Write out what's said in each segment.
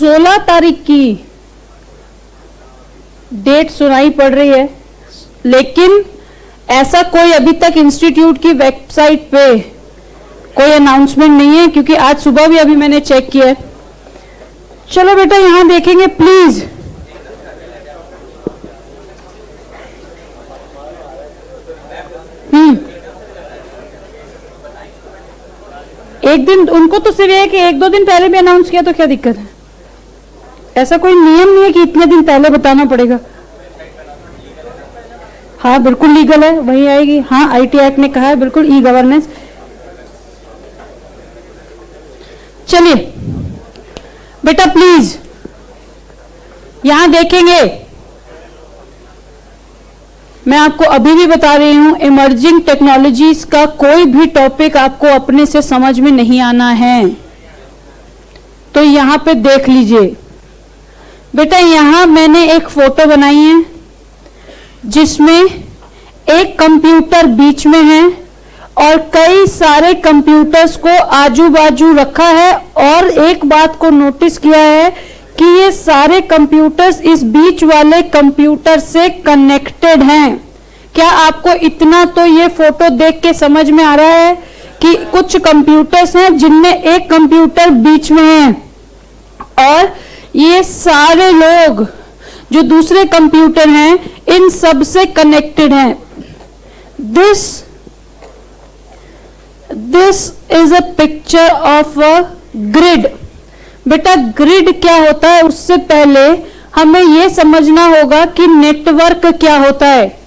16 तारीख की डेट सुनाई पड़ रही है, लेकिन ऐसा कोई अभी तक इंस्टीट्यूट की वेबसाइट पे कोई अनाउंसमेंट नहीं है, क्योंकि आज सुबह भी अभी मैंने चेक किया है। चलो बेटा यहां देखेंगे प्लीज। एक दिन उनको तो सिर्फ है कि 1-2 दिन पहले भी अनाउंस किया तो क्या दिक्कत है? ऐसा कोई नियम नहीं है कि इतने दिन पहले बताना पड़ेगा। हाँ बिल्कुल लीगल है, वही आएगी। हाँ आईटी एक्ट ने कहा है बिल्कुल, ई गवर्नेंस। चलिए बेटा प्लीज यहां देखेंगे। मैं आपको अभी भी बता रही हूं, इमर्जिंग टेक्नोलॉजीज का कोई भी टॉपिक आपको अपने से समझ में नहीं आना है तो यहां पे देख लीजिए। बेटा यहां मैंने एक फोटो बनाई है जिसमें एक कंप्यूटर बीच में है और कई सारे कंप्यूटर्स को आजू बाजू रखा है, और एक बात को नोटिस किया है कि ये सारे कंप्यूटर्स इस बीच वाले कंप्यूटर से कनेक्टेड हैं। क्या आपको इतना तो ये फोटो देख के समझ में आ रहा है कि कुछ कंप्यूटर्स हैं जिनमें एक कंप्यूटर बीच में है और ये सारे लोग जो दूसरे कंप्यूटर हैं इन सब से कनेक्टेड हैं। This is a picture of a grid. बेटा ग्रिड क्या होता है उससे पहले हमें यह समझना होगा कि नेटवर्क क्या होता है।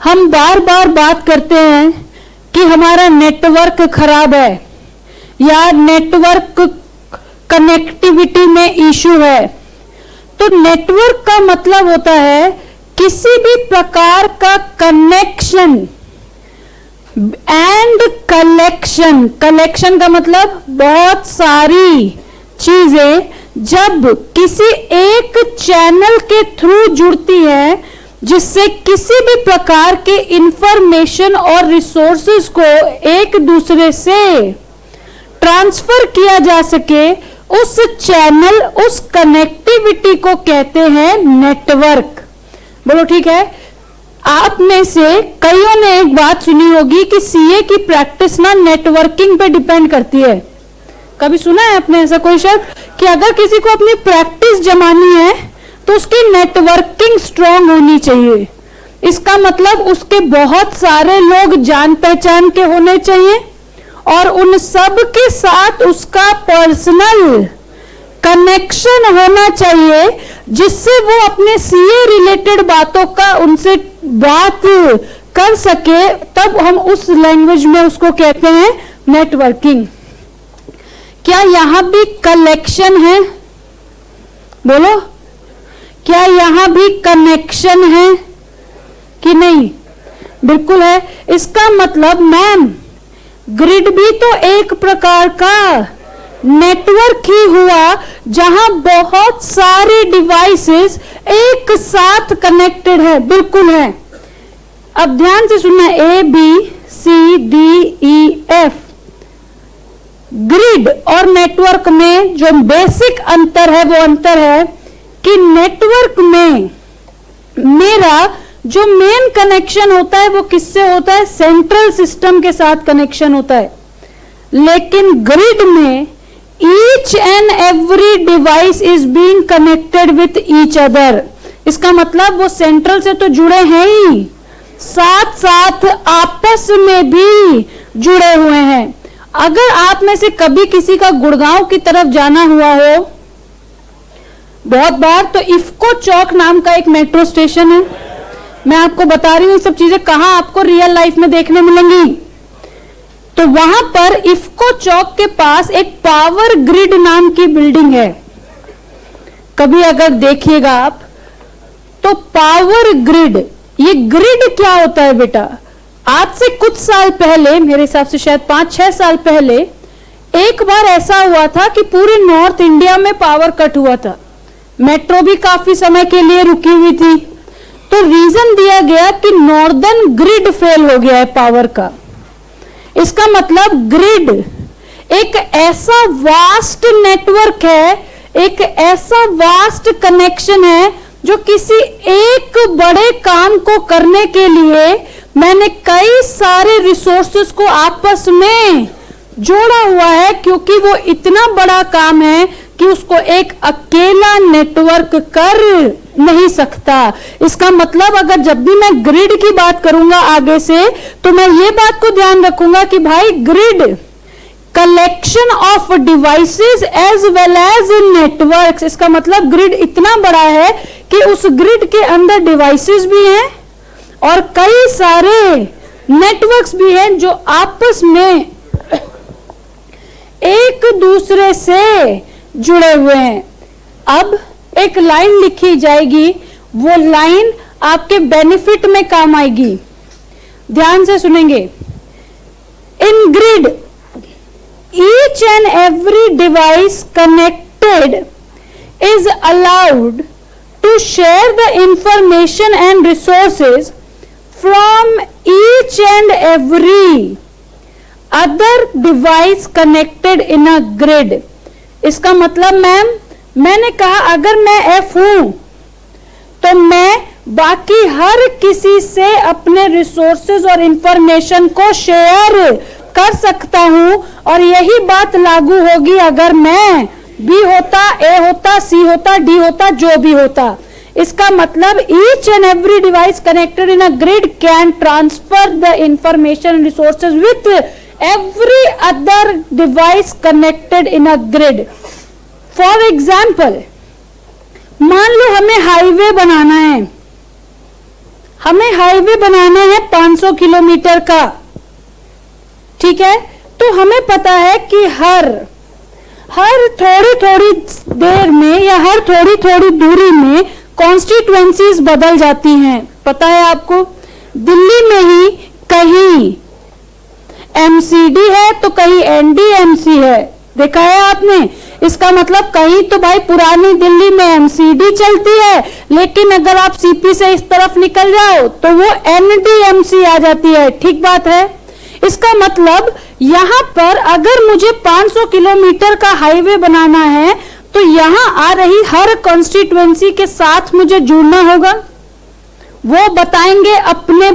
हम बार बार बात करते हैं कि हमारा नेटवर्क खराब है या नेटवर्क कनेक्टिविटी में इशू है। तो नेटवर्क का मतलब होता है किसी भी प्रकार का कनेक्शन एंड कलेक्शन। कलेक्शन का मतलब बहुत सारी चीजें जब किसी एक चैनल के थ्रू जुड़ती है जिससे किसी भी प्रकार के इंफॉर्मेशन और रिसोर्सेज को एक दूसरे से ट्रांसफर किया जा सके, उस चैनल उस कनेक्टिविटी को कहते हैं नेटवर्क। बोलो ठीक है। आप में से कईयों ने एक बात सुनी होगी कि सीए की प्रैक्टिस ना नेटवर्किंग पे डिपेंड करती है। कभी सुना है आपने ऐसा कोई शब्द कि अगर किसी को अपनी प्रैक्टिस जमानी है तो उसकी नेटवर्किंग स्ट्रांग होनी चाहिए। इसका मतलब उसके बहुत सारे लोग जान पहचान के होने चाहिए और उन सब के साथ उसका पर्सनल कनेक्शन होना चाहिए जिससे वो अपने सीए रिलेटेड बातों का उनसे बात कर सके। तब हम उस लैंग्वेज में उसको कहते हैं नेटवर्किंग। क्या यहां भी कलेक्शन है? बोलो, क्या यहां भी कनेक्शन है कि नहीं? बिल्कुल है। इसका मतलब मैम ग्रिड भी तो एक प्रकार का नेटवर्क ही हुआ जहां बहुत सारे डिवाइसेस एक साथ कनेक्टेड है। बिल्कुल है। अब ध्यान से सुनना, A B C D E F. Grid और नेटवर्क में जो बेसिक अंतर है वो अंतर है कि नेटवर्क में मेरा जो मेन कनेक्शन होता है वो किससे होता है? सेंट्रल सिस्टम के साथ कनेक्शन होता है। लेकिन ग्रिड में each and every device is being connected with each other. इसका मतलब वो सेंट्रल से तो जुड़े हैं ही, साथ साथ आपस में भी जुड़े हुए हैं। अगर आप में से कभी किसी का गुड़गांव की तरफ जाना हुआ हो बहुत बार, तो इफ्को चौक नाम का एक मेट्रो स्टेशन है। मैं आपको बता रही हूं ये सब चीजें कहां आपको रियल लाइफ में देखने मिलेंगी। तो वहां पर इफ्को चौक के पास एक पावर ग्रिड नाम की बिल्डिंग है। कभी अगर देखिएगा आप तो पावर ग्रिड, ये ग्रिड क्या होता है बेटा? आज से कुछ साल पहले, मेरे हिसाब से शायद 5-6 साल पहले, एक बार ऐसा हुआ था कि पूरे नॉर्थ इंडिया में पावर कट हुआ था। मेट्रो भी काफी समय के लिए रुकी हुई थी। तो रीजन दिया गया कि नॉर्दर्न ग्रिड फेल हो गया है पावर का। इसका मतलब ग्रिड एक ऐसा वास्ट नेटवर्क है, एक ऐसा वास्ट कनेक्शन है जो किसी एक बड़े काम को करने के लिए मैंने कई सारे रिसोर्सेस को आपस में जोड़ा हुआ है, क्योंकि वो इतना बड़ा काम है कि उसको एक अकेला नेटवर्क कर नहीं सकता। इसका मतलब अगर जब भी मैं ग्रिड की बात करूंगा आगे से, तो मैं ये बात को ध्यान रखूंगा कि भाई grid collection of devices as well as networks. इसका मतलब ग्रिड इतना बड़ा है कि उस ग्रिड के अंदर डिवाइसेस भी हैं और कई सारे नेटवर्क्स भी हैं जो आपस में एक दूसरे से जुड़े हुए हैं। अब एक लाइन लिखी जाएगी, वो लाइन आपके बेनिफिट में काम आएगी, ध्यान से सुनेंगे। इन grid each and every device connected is allowed to share the information and resources from each and every other device connected in a grid। इसका मतलब मैंने कहा अगर मैं F हूं तो मैं बाकी हर किसी से अपने रिसोर्सेज और इंफॉर्मेशन को शेयर कर सकता हूं, और यही बात लागू होगी अगर मैं B होता, A होता, C होता, D होता, जो भी होता। इसका मतलब each and every device connected in a grid can transfer the information and resources with every other device connected in a grid। For example, मान लो हमें हाईवे बनाना है, हमें हाईवे बनाना है 500 किलोमीटर का, ठीक है। तो हमें पता है कि हर थोड़ी थोड़ी देर में या हर थोड़ी थोड़ी दूरी में कॉन्स्टिट्यूएंसीज बदल जाती हैं। पता है आपको, दिल्ली में ही कहीं एमसीडी है तो कहीं एनडीएमसी है, देखा है आपने। इसका मतलब कहीं तो भाई पुरानी दिल्ली में एमसीडी चलती है, लेकिन अगर आप सीपी से इस तरफ निकल जाओ तो वो एनडीएमसी आ जाती है, ठीक बात है। इसका मतलब यहां पर अगर मुझे 500 किलोमीटर का हाईवे बनाना है तो यहां आ रही हर कॉन्स्टिट्यूएंसी के साथ मुझे जुड़ना होगा। वो बताएंगे अपने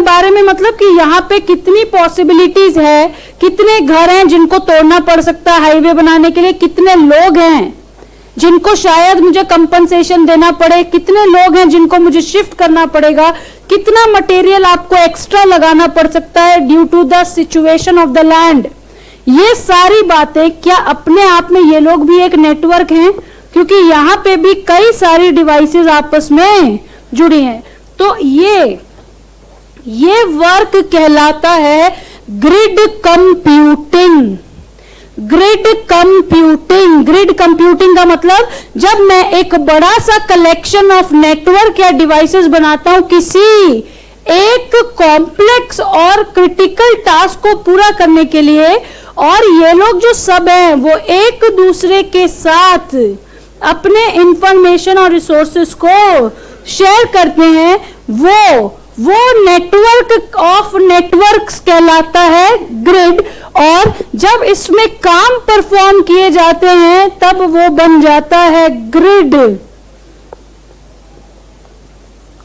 बारे में मतलब कि यहाँ पे कितनी पॉसिबिलिटीज है, कितने घर हैं जिनको तोड़ना पड़ सकता है हाईवे बनाने के लिए, कितने लोग हैं जिनको शायद मुझे कंपनसेशन देना पड़े, कितने लोग हैं जिनको मुझे शिफ्ट करना पड़ेगा, कितना मटेरियल आपको एक्स्ट्रा लगाना पड़ सकता है due to the situation of the land. ये सारी बातें क्या अपने आप में ये लोग भी एक नेटवर्क हैं, क्योंकि यहाँ पे भी कई सारी डिवाइसेस आपस में जुड़ी हैं। तो ये वर्क कहलाता है ग्रिड कंप्यूटिंग। ग्रिड कंप्यूटिंग का मतलब जब मैं एक बड़ा सा कलेक्शन ऑफ नेटवर्क या डिवाइसेस बनाता हूं किसी एक कॉम्प्लेक्स और क्रिटिकल टास्क को पूरा करने के लिए, और ये लोग जो सब हैं वो एक दूसरे के साथ अपने इंफॉर्मेशन और रिसोर्सेस को शेयर करते हैं, वो नेटवर्क ऑफ नेटवर्क्स कहलाता है ग्रिड। और जब इसमें काम परफॉर्म किए जाते हैं तब वो बन जाता है ग्रिड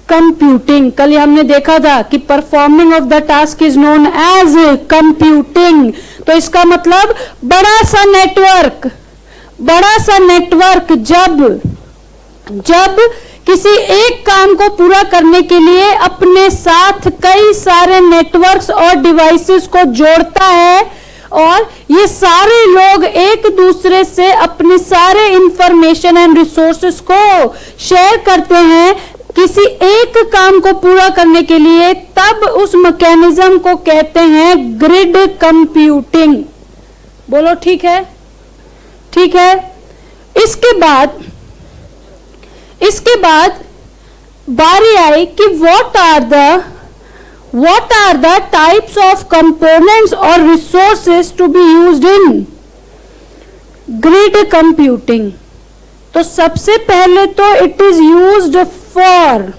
कंप्यूटिंग। कल हमने देखा था कि performing of the task is known edge computing. तो इसका मतलब बड़ा सा नेटवर्क जब किसी एक काम को पूरा करने के लिए अपने साथ कई सारे नेटवर्क्स और डिवाइसेस को जोड़ता है, और ये सारे लोग एक दूसरे से अपने सारे इंफॉर्मेशन एंड रिसोर्सेस को शेयर करते हैं किसी एक काम को पूरा करने के लिए, तब उस मैकेनिज्म को कहते हैं ग्रिड कंप्यूटिंग। बोलो ठीक है, ठीक है। इसके बाद बारी आई कि what are the types of components or resources to be used in grid computing। तो सबसे पहले तो it is used for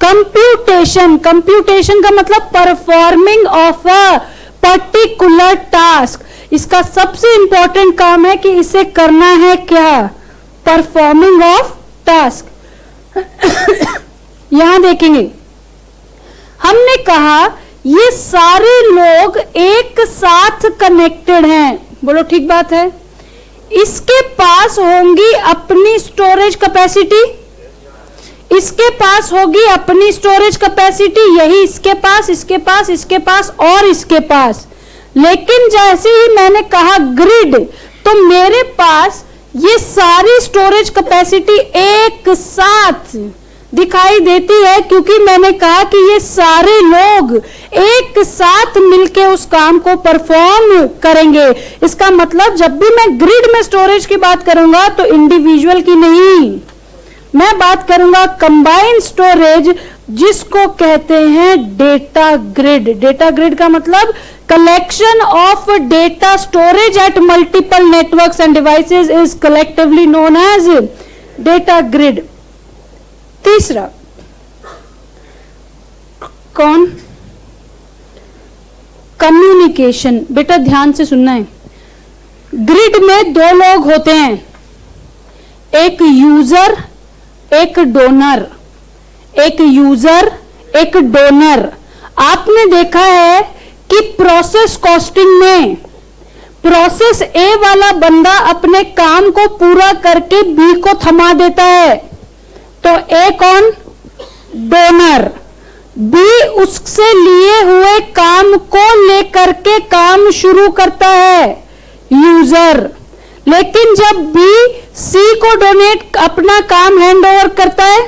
computation का मतलब performing of a particular task. इसका सबसे इंपॉर्टेंट काम है कि इसे करना है क्या, परफॉर्मिंग ऑफ टास्क। यहां देखेंगे, हमने कहा ये सारे लोग एक साथ कनेक्टेड हैं, बोलो ठीक बात है। इसके पास होंगी अपनी स्टोरेज कैपेसिटी, इसके पास होगी अपनी स्टोरेज कैपेसिटी, यही इसके पास, इसके पास, इसके पास और इसके पास। लेकिन जैसे ही मैंने कहा ग्रिड, तो मेरे पास ये सारी स्टोरेज कैपेसिटी एक साथ दिखाई देती है, क्योंकि मैंने कहा कि ये सारे लोग एक साथ मिलके उस काम को परफॉर्म करेंगे। इसका मतलब जब भी मैं ग्रिड में स्टोरेज की बात करूंगा तो इंडिविजुअल की नहीं, मैं बात करूंगा कंबाइंड स्टोरेज, जिसको कहते हैं डेटा ग्रिड। डेटा ग्रिड का मतलब collection of data storage at multiple networks and devices is collectively known as data grid. तीसरा कौन, कम्युनिकेशन। बेटा ध्यान से सुनना है, ग्रिड में दो लोग होते हैं, एक यूजर एक डोनर, एक यूजर एक डोनर। आपने देखा है कि प्रोसेस कॉस्टिंग में प्रोसेस ए वाला बंदा अपने काम को पूरा करके बी को थमा देता है, तो ए कौन, डोनर। बी उससे लिए हुए काम को लेकर के काम शुरू करता है, यूजर। लेकिन जब बी सी को डोनेट अपना काम हैंड ओवर करता है,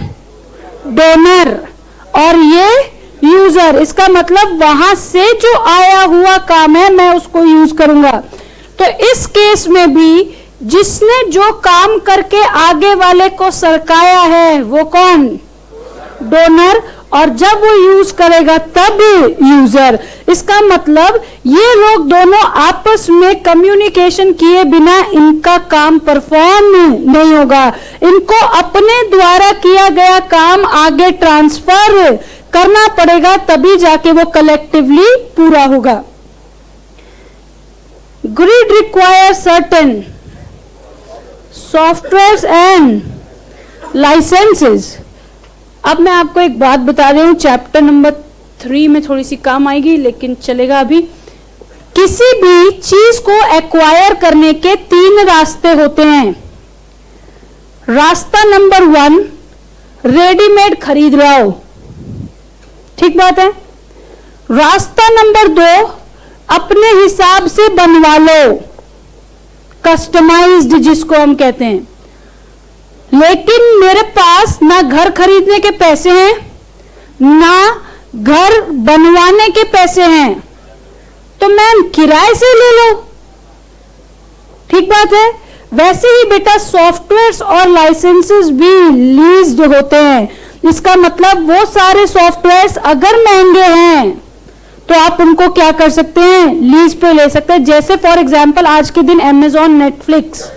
डोनर, और ये यूजर। इसका मतलब वहां से जो आया हुआ काम है मैं उसको यूज करूंगा। तो इस केस में भी जिसने जो काम करके आगे वाले को सरकाया है वो कौन, डोनर, और जब वो यूज करेगा तब यूजर। इसका मतलब ये लोग दोनों आपस में कम्युनिकेशन किए बिना इनका काम परफॉर्म नहीं होगा। इनको अपने द्वारा किया गया काम आगे ट्रांसफर करना पड़ेगा, तभी जाके वो कलेक्टिवली पूरा होगा। Grid require certain software and licenses. अब मैं आपको एक बात बता रही हूं, चैप्टर नंबर 3 में थोड़ी सी काम आएगी लेकिन चलेगा अभी। किसी भी चीज को एक्वायर करने के 3 रास्ते होते हैं। रास्ता नंबर 1, रेडीमेड खरीद लाओ, ठीक बात है। रास्ता नंबर 2, अपने हिसाब से बनवा लो, कस्टमाइज्ड जिसको हम कहते हैं। लेकिन मेरे पास ना घर खरीदने के पैसे हैं ना घर बनवाने के पैसे हैं, तो मैं किराए से ले लो, ठीक बात है। वैसे ही बेटा सॉफ्टवेयर्स और लाइसेंसेस भी लीज्ड होते हैं। इसका मतलब वो सारे सॉफ्टवेयर्स अगर महंगे हैं तो आप उनको क्या कर सकते हैं, लीज पे ले सकते हैं। जैसे फॉर एग्जांपल आज के दिन अमेज़न, नेटफ्लिक्स,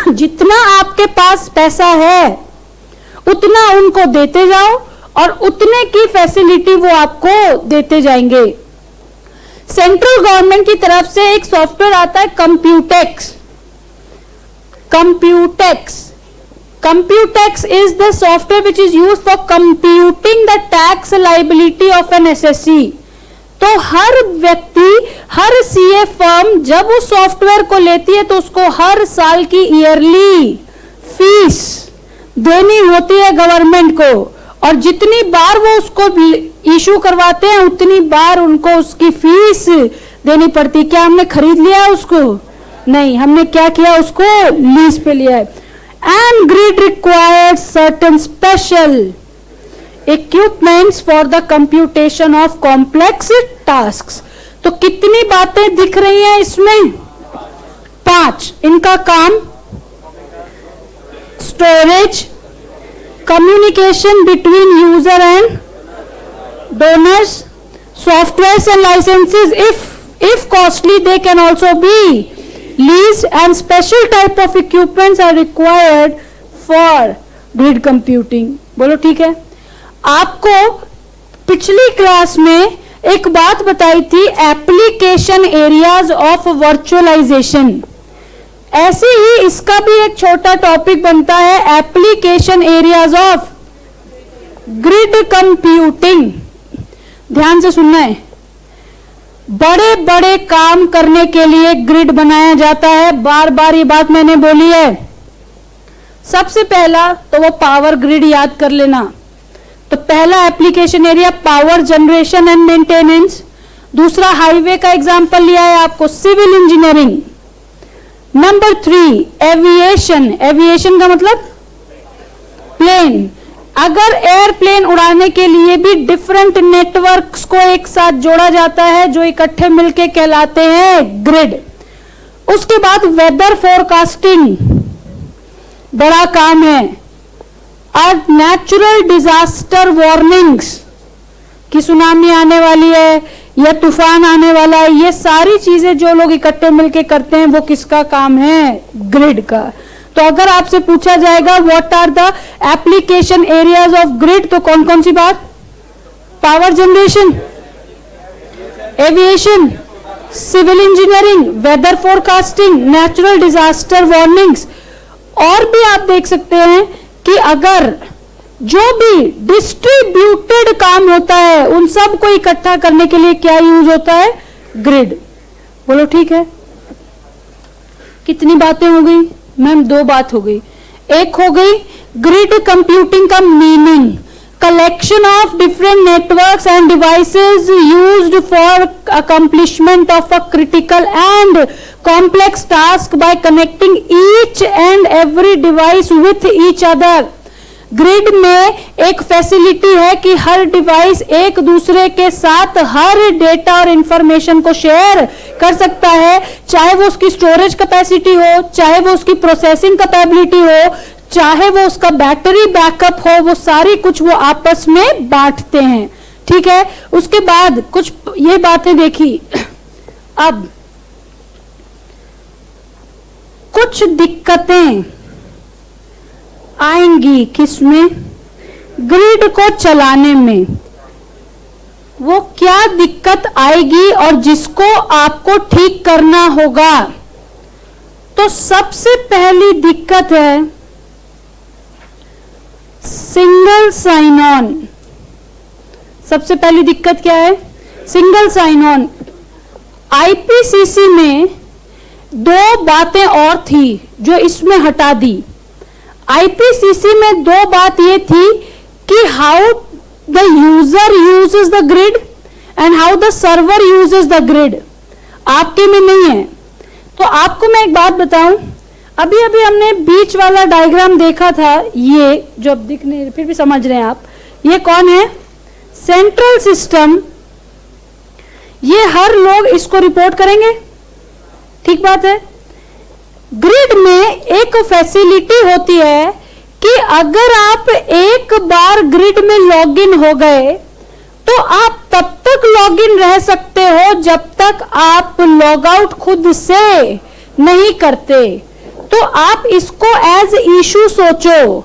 जितना आपके पास पैसा है उतना उनको देते जाओ और उतने की फैसिलिटी वो आपको देते जाएंगे। सेंट्रल गवर्नमेंट की तरफ से एक सॉफ्टवेयर आता है Computax. Computax is the software which is used for computing the tax liability of an SSC. तो हर व्यक्ति, हर सीए फर्म जब उस सॉफ्टवेयर को लेती है तो उसको हर साल की ईयरली फीस देनी होती है गवर्नमेंट को, और जितनी बार वो उसको इशू करवाते हैं उतनी बार उनको उसकी फीस देनी पड़ती है। क्या हमने खरीद लिया उसको? नहीं, हमने क्या किया, उसको लीज पे लिया है। And grid required certain special equipments for the computation of complex tasks. तो कितनी बातें दिख रही हैं इसमें? 5। इनका काम storage, communication between user and donors, softwares and licenses if costly they can also be leased, and special type of equipments are required for grid computing। बोलो ठीक है। आपको पिछली क्लास में एक बात बताई थी, एप्लीकेशन एरियाज ऑफ वर्चुअलाइजेशन। ऐसे ही इसका भी एक छोटा टॉपिक बनता है, application areas of grid computing. ध्यान से सुनना है, बड़े बड़े काम करने के लिए ग्रिड बनाया जाता है। बार बार ये बात मैंने बोली है। सबसे पहला तो वो पावर ग्रिड याद कर लेना। तो पहला application area power generation and maintenance. दूसरा हाईवे का एग्जांपल लिया है आपको, civil engineering. Number 3 aviation. Aviation का मतलब प्लेन। अगर एयरप्लेन उड़ाने के लिए भी डिफरेंट नेटवर्क्स को एक साथ जोड़ा जाता है जो इकट्ठे मिलके कहलाते हैं ग्रिड। उसके बाद वेदर फोरकास्टिंग बड़ा काम है। और नेचुरल डिजास्टर वार्निंग्स कि सुनामी आने वाली है या तूफान आने वाला है, ये सारी चीजें जो लोग इकट्ठे मिलके करते हैं वो किसका काम है? ग्रिड का। तो अगर आपसे पूछा जाएगा what are the application areas of grid, तो कौन कौन सी बात? Power generation, aviation, civil engineering, weather forecasting, natural disaster warnings. और भी आप देख सकते हैं कि अगर जो भी डिस्ट्रीब्यूटेड काम होता है उन सब को इकट्ठा करने के लिए क्या यूज होता है? ग्रिड। बोलो ठीक है। कितनी बातें हो गई मैम? 2 बात हो गई। एक हो गई ग्रिड कंप्यूटिंग का meaning, collection of different networks and devices used for accomplishment of a critical and complex task by connecting each and every device with each other. Grid में एक फैसिलिटी है कि हर डिवाइस एक दूसरे के साथ हर डेटा और इंफॉर्मेशन को शेयर कर सकता है, चाहे वो उसकी स्टोरेज कैपेसिटी हो, चाहे वो उसकी प्रोसेसिंग कैपेबिलिटी हो, चाहे वो उसका बैटरी बैकअप हो, वो सारी कुछ वो आपस में बांटते हैं। ठीक है। उसके बाद कुछ ये बातें देखी। अब कुछ दिक्कतें आएंगी किसमें? ग्रिड को चलाने में। वो क्या दिक्कत आएगी और जिसको आपको ठीक करना होगा? तो सबसे पहली दिक्कत है सिंगल साइन ऑन। सबसे पहली दिक्कत क्या है? Single sign on. आईपीसीसी में 2 बातें और थी जो इसमें हटा दी। आईपीसीसी में 2 बात ये थी कि how the user uses the grid and how the server uses the grid. आपके में नहीं है। तो आपको मैं एक बात बताऊं, अभी अभी हमने बीच वाला डायग्राम देखा था, ये जो अब दिख नहीं, फिर भी समझ रहे हैं आप, ये कौन है? Central system. ये हर लोग इसको रिपोर्ट करेंगे, ठीक बात है। ग्रिड में एक फैसिलिटी होती है कि अगर आप एक बार ग्रिड में लॉगिन हो गए तो आप तब तक लॉगिन रह सकते हो जब तक आप लॉग आउट खुद से नहीं करते। तो आप इसको एज इशू सोचो।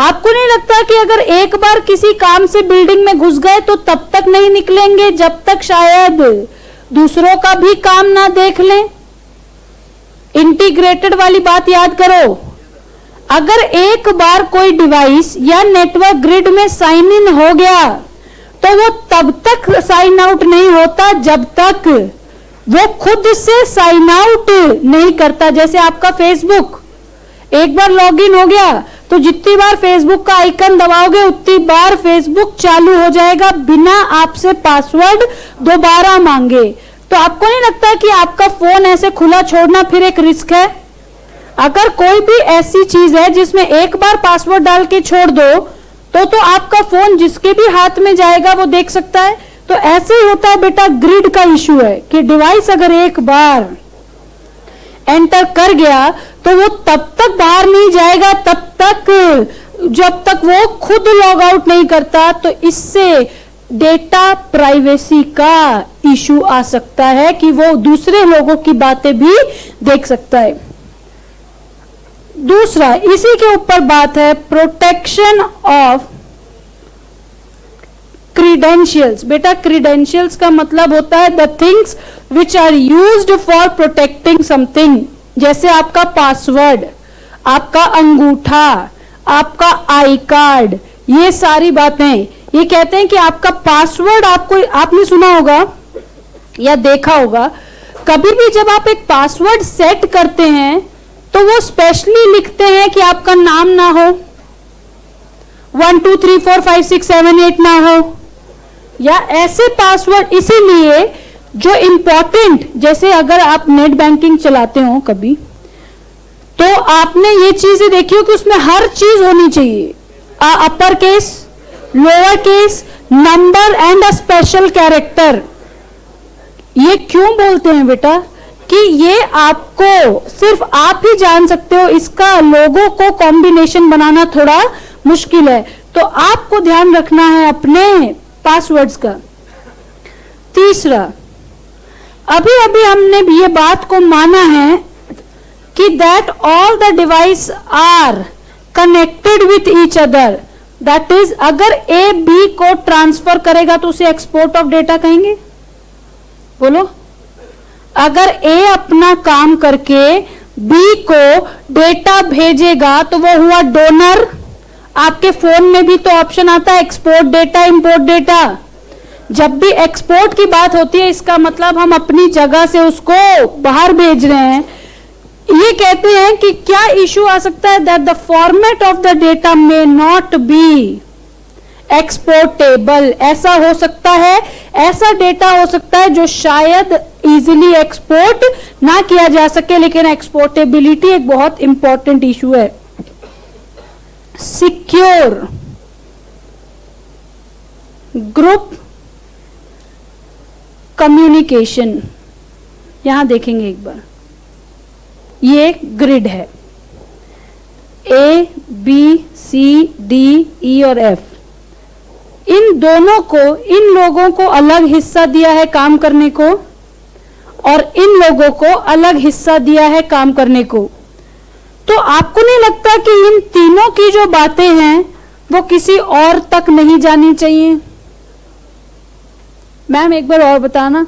आपको नहीं लगता कि अगर एक बार किसी काम से बिल्डिंग में घुस गए तो तब तक नहीं निकलेंगे जब तक शायद दूसरों का भी काम ना देख लें? इंटीग्रेटेड वाली बात याद करो। अगर एक बार कोई डिवाइस या नेटवर्क ग्रिड में साइन इन हो गया तो वो तब तक साइन आउट नहीं होता जब तक वो खुद से साइन आउट नहीं करता। जैसे आपका फेसबुक, एक बार लॉगिन हो गया तो जितनी बार फेसबुक का आइकन दबाओगे उतनी बार फेसबुक चालू हो जाएगा बिना आपसे पासवर्ड दोबारा मांगे। तो आपको नहीं लगता कि आपका फोन ऐसे खुला छोड़ना फिर एक रिस्क है? अगर कोई भी ऐसी चीज है जिसमें एक बार पासवर्ड डाल के छोड़ दो तो आपका फोन जिसके भी हाथ में जाएगा वो देख सकता है। तो ऐसे ही होता है बेटा, ग्रिड का इशू है कि डिवाइस अगर एक बार एंटर कर गया तो वो तब तक बाहर नहीं जाएगा तब तक जब तक वो खुद लॉग आउट नहीं करता। तो इससे डेटा प्राइवेसी का इशू आ सकता है कि वो दूसरे लोगों की बातें भी देख सकता है। दूसरा इसी के ऊपर बात है, प्रोटेक्शन ऑफ क्रीडेंशियल्स। बेटा क्रीडेंशियल्स का मतलब होता है the things which are used for protecting something, जैसे आपका पासवर्ड, आपका अंगूठा, आपका आई कार्ड, ये सारी बातें। ये कहते हैं कि आपका पासवर्ड, आपने सुना होगा या देखा होगा, कभी भी जब आप एक पासवर्ड सेट करते हैं तो वो स्पेशली लिखते हैं कि आपका नाम ना हो, 1 2 3 4 5 6 7 8 ना हो, या ऐसे पासवर्ड। इसीलिए जो इंपॉर्टेंट, जैसे अगर आप नेट बैंकिंग चलाते हो कभी, तो आपने ये चीजें देखी हो कि उसमें हर चीज होनी चाहिए, upper case, lower case, number and a special character. ये क्यों बोलते हैं बेटा कि ये आपको सिर्फ आप ही जान सकते हो, इसका लोगों को कॉम्बिनेशन बनाना थोड़ा मुश्किल है, तो आपको ध्यान रखना है अपने पासवर्ड्स का। तीसरा, अभी अभी हमने भी ये बात को माना है कि that all the device are connected with each other, that is अगर ए बी को ट्रांसफर करेगा तो उसे एक्सपोर्ट ऑफ डेटा कहेंगे। बोलो, अगर ए अपना काम करके बी को डेटा भेजेगा तो वो हुआ डोनर। आपके फोन में भी तो ऑप्शन आता है एक्सपोर्ट डेटा, इंपोर्ट डेटा। जब भी एक्सपोर्ट की बात होती है इसका मतलब हम अपनी जगह से उसको बाहर भेज रहे हैं। ये कहते हैं कि क्या इशू आ सकता है, that the format of the data may not be exportable. ऐसा हो सकता है, ऐसा डेटा हो सकता है जो शायद इजीली एक्सपोर्ट ना किया जा सके, लेकिन एक्सपोर्टेबिलिटी एक बहुत इंपॉर्टेंट इशू है। सिक्योर ग्रुप कम्युनिकेशन, यहां देखेंगे एक बार, ये ग्रिड है, ए बी सी डी ई और एफ। इन दोनों को, इन लोगों को अलग हिस्सा दिया है काम करने को, और इन लोगों को अलग हिस्सा दिया है काम करने को। तो आपको नहीं लगता कि इन तीनों की जो बातें हैं वो किसी और तक नहीं जानी चाहिए? मैम एक बार और बताना।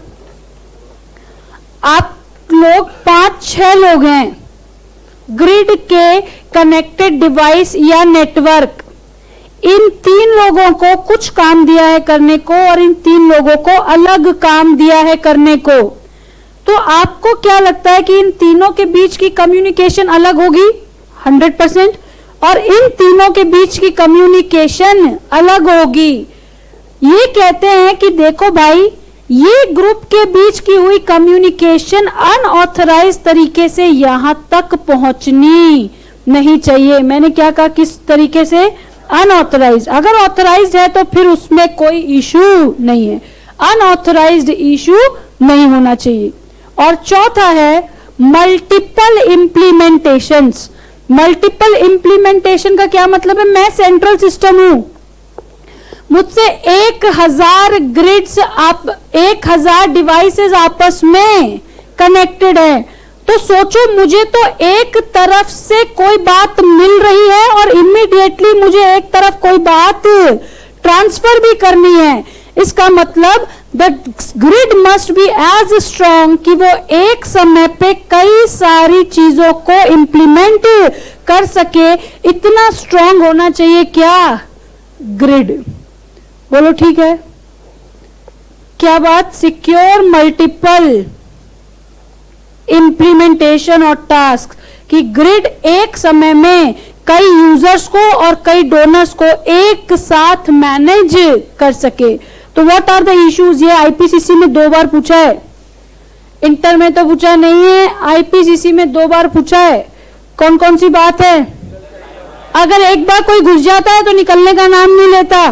आप लोग 5-6 लोग हैं, ग्रिड के कनेक्टेड डिवाइस या नेटवर्क, इन 3 लोगों को कुछ काम दिया है करने को और इन 3 लोगों को अलग काम दिया है करने को। तो आपको क्या लगता है कि इन तीनों के बीच की कम्युनिकेशन अलग होगी? 100%। और इन तीनों के बीच की कम्युनिकेशन अलग होगी। ये कहते हैं कि देखो भाई, ये ग्रुप के बीच की हुई कम्युनिकेशन अनऑथराइज तरीके से यहां तक पहुंचनी नहीं चाहिए। मैंने क्या कहा, किस तरीके से? अनऑथराइज। अगर ऑथराइज्ड है तो फिर उसमें कोई इशू नहीं है, अनऑथराइज्ड इशू नहीं होना चाहिए। और चौथा है मल्टीपल इंप्लीमेंटेशंस। मल्टीपल इंप्लीमेंटेशन का क्या मतलब है? मैं सेंट्रल सिस्टम हूं, मुझसे 1000 ग्रिड्स, आप 1000 डिवाइसेस आपस में कनेक्टेड है। तो सोचो, मुझे तो एक तरफ से कोई बात मिल रही है और इमीडिएटली मुझे एक तरफ कोई बात ट्रांसफर भी करनी है। इसका मतलब the grid must be as strong कि वो एक समय पे कई सारी चीजों को इंप्लीमेंट कर सके। इतना स्ट्रॉन्ग होना चाहिए क्या? ग्रिड। बोलो ठीक है क्या बात? सिक्योर मल्टीपल इंप्लीमेंटेशन और टास्क, कि ग्रिड एक समय में कई यूजर्स को और कई डोनर्स को एक साथ मैनेज कर सके। तो व्हाट आर द इश्यूज? ये आईपीसीसी में 2 बार पूछा है, इंटर में तो पूछा नहीं है, आईपीसीसी में 2 बार पूछा है। कौन कौन सी बात है? अगर एक बार कोई घुस जाता है तो निकलने का नाम नहीं लेता।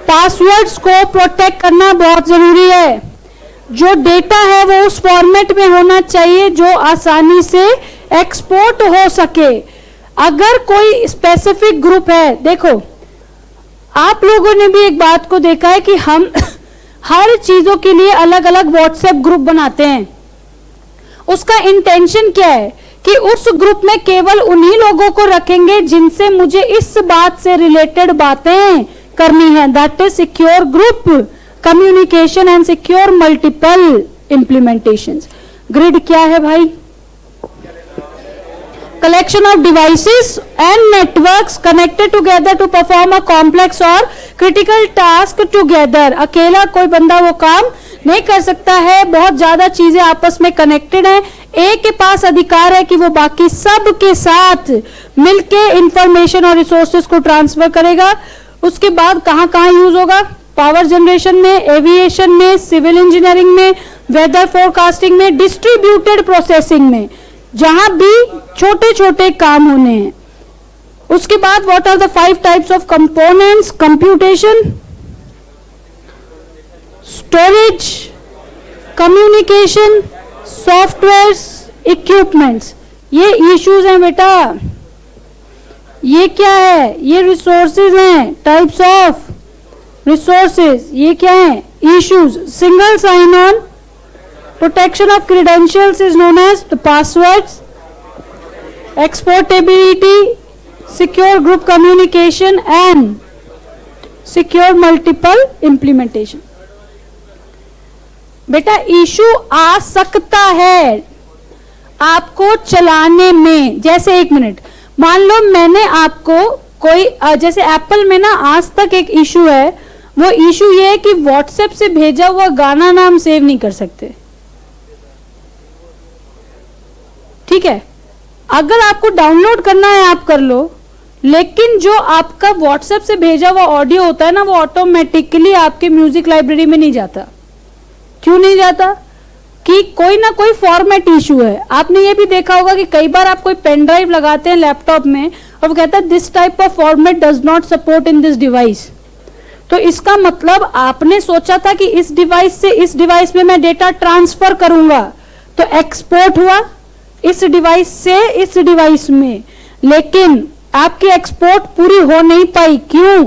पासवर्ड्स को प्रोटेक्ट करना बहुत जरूरी है। जो डेटा है वो उस फॉर्मेट में होना चाहिए जो आसानी से एक्सपोर्ट हो सके। अगर कोई स्पेसिफिक ग्रुप है, देखो आप लोगों ने भी एक बात को देखा है कि हम हर चीजों के लिए अलग अलग व्हाट्सएप ग्रुप बनाते हैं। उसका इंटेंशन क्या है कि उस ग्रुप में केवल उन्हीं लोगों को रखेंगे जिनसे मुझे इस बात से रिलेटेड बातें करनी है, that is secure group communication and secure multiple implementations. Grid क्या है भाई? collection of devices and networks connected together to perform a complex or critical task together। अकेला कोई बंदा वो काम नहीं कर सकता है, बहुत ज्यादा चीजें आपस में कनेक्टेड हैं, एक के पास अधिकार है कि वो बाकी सब के साथ मिलके इंफॉर्मेशन और रिसोर्सेज को ट्रांसफर करेगा। उसके बाद कहां कहां यूज होगा? पावर जनरेशन में, एविएशन में, सिविल इंजीनियरिंग में, वेदर फोरकास्टिंग में, डिस्ट्रीब्यूटेड प्रोसेसिंग में, जहां भी छोटे छोटे काम होने हैं। उसके बाद what are the 5 types of components? Computation, storage, communication, softwares, equipments. ये इश्यूज हैं बेटा। ये क्या है? ये रिसोर्सेज हैं, टाइप्स ऑफ रिसोर्सेज। ये क्या है? Issues. Single sign on, protection of credentials is known as the passwords, exportability, secure group communication and secure multiple implementation। बेटा इशू आ सकता है आपको चलाने में। जैसे एक मिनट, मान लो मैंने आपको कोई जैसे एप्पल में ना आज तक एक इशू है, वो इशू ये है कि व्हाट्सएप से भेजा हुआ गाना ना हम सेव नहीं कर सकते। ठीक है, अगर आपको डाउनलोड करना है आप कर लो, लेकिन जो आपका व्हाट्सएप से भेजा हुआ ऑडियो होता है ना, वो ऑटोमेटिकली आपके म्यूजिक लाइब्रेरी में नहीं जाता। क्यों नहीं जाता? कि कोई ना कोई फॉर्मेट इशू है। आपने ये भी देखा होगा कि कई बार आप कोई पेन ड्राइव लगाते हैं लैपटॉप में और वो कहता है this type of format does not support in this device. तो इसका मतलब आपने सोचा था कि इस डिवाइस से इस डिवाइस में मैं डेटा ट्रांसफर करूंगा, तो एक्सपोर्ट हुआ इस डिवाइस से इस डिवाइस में, लेकिन आपकी एक्सपोर्ट पूरी हो नहीं पाई। क्यों?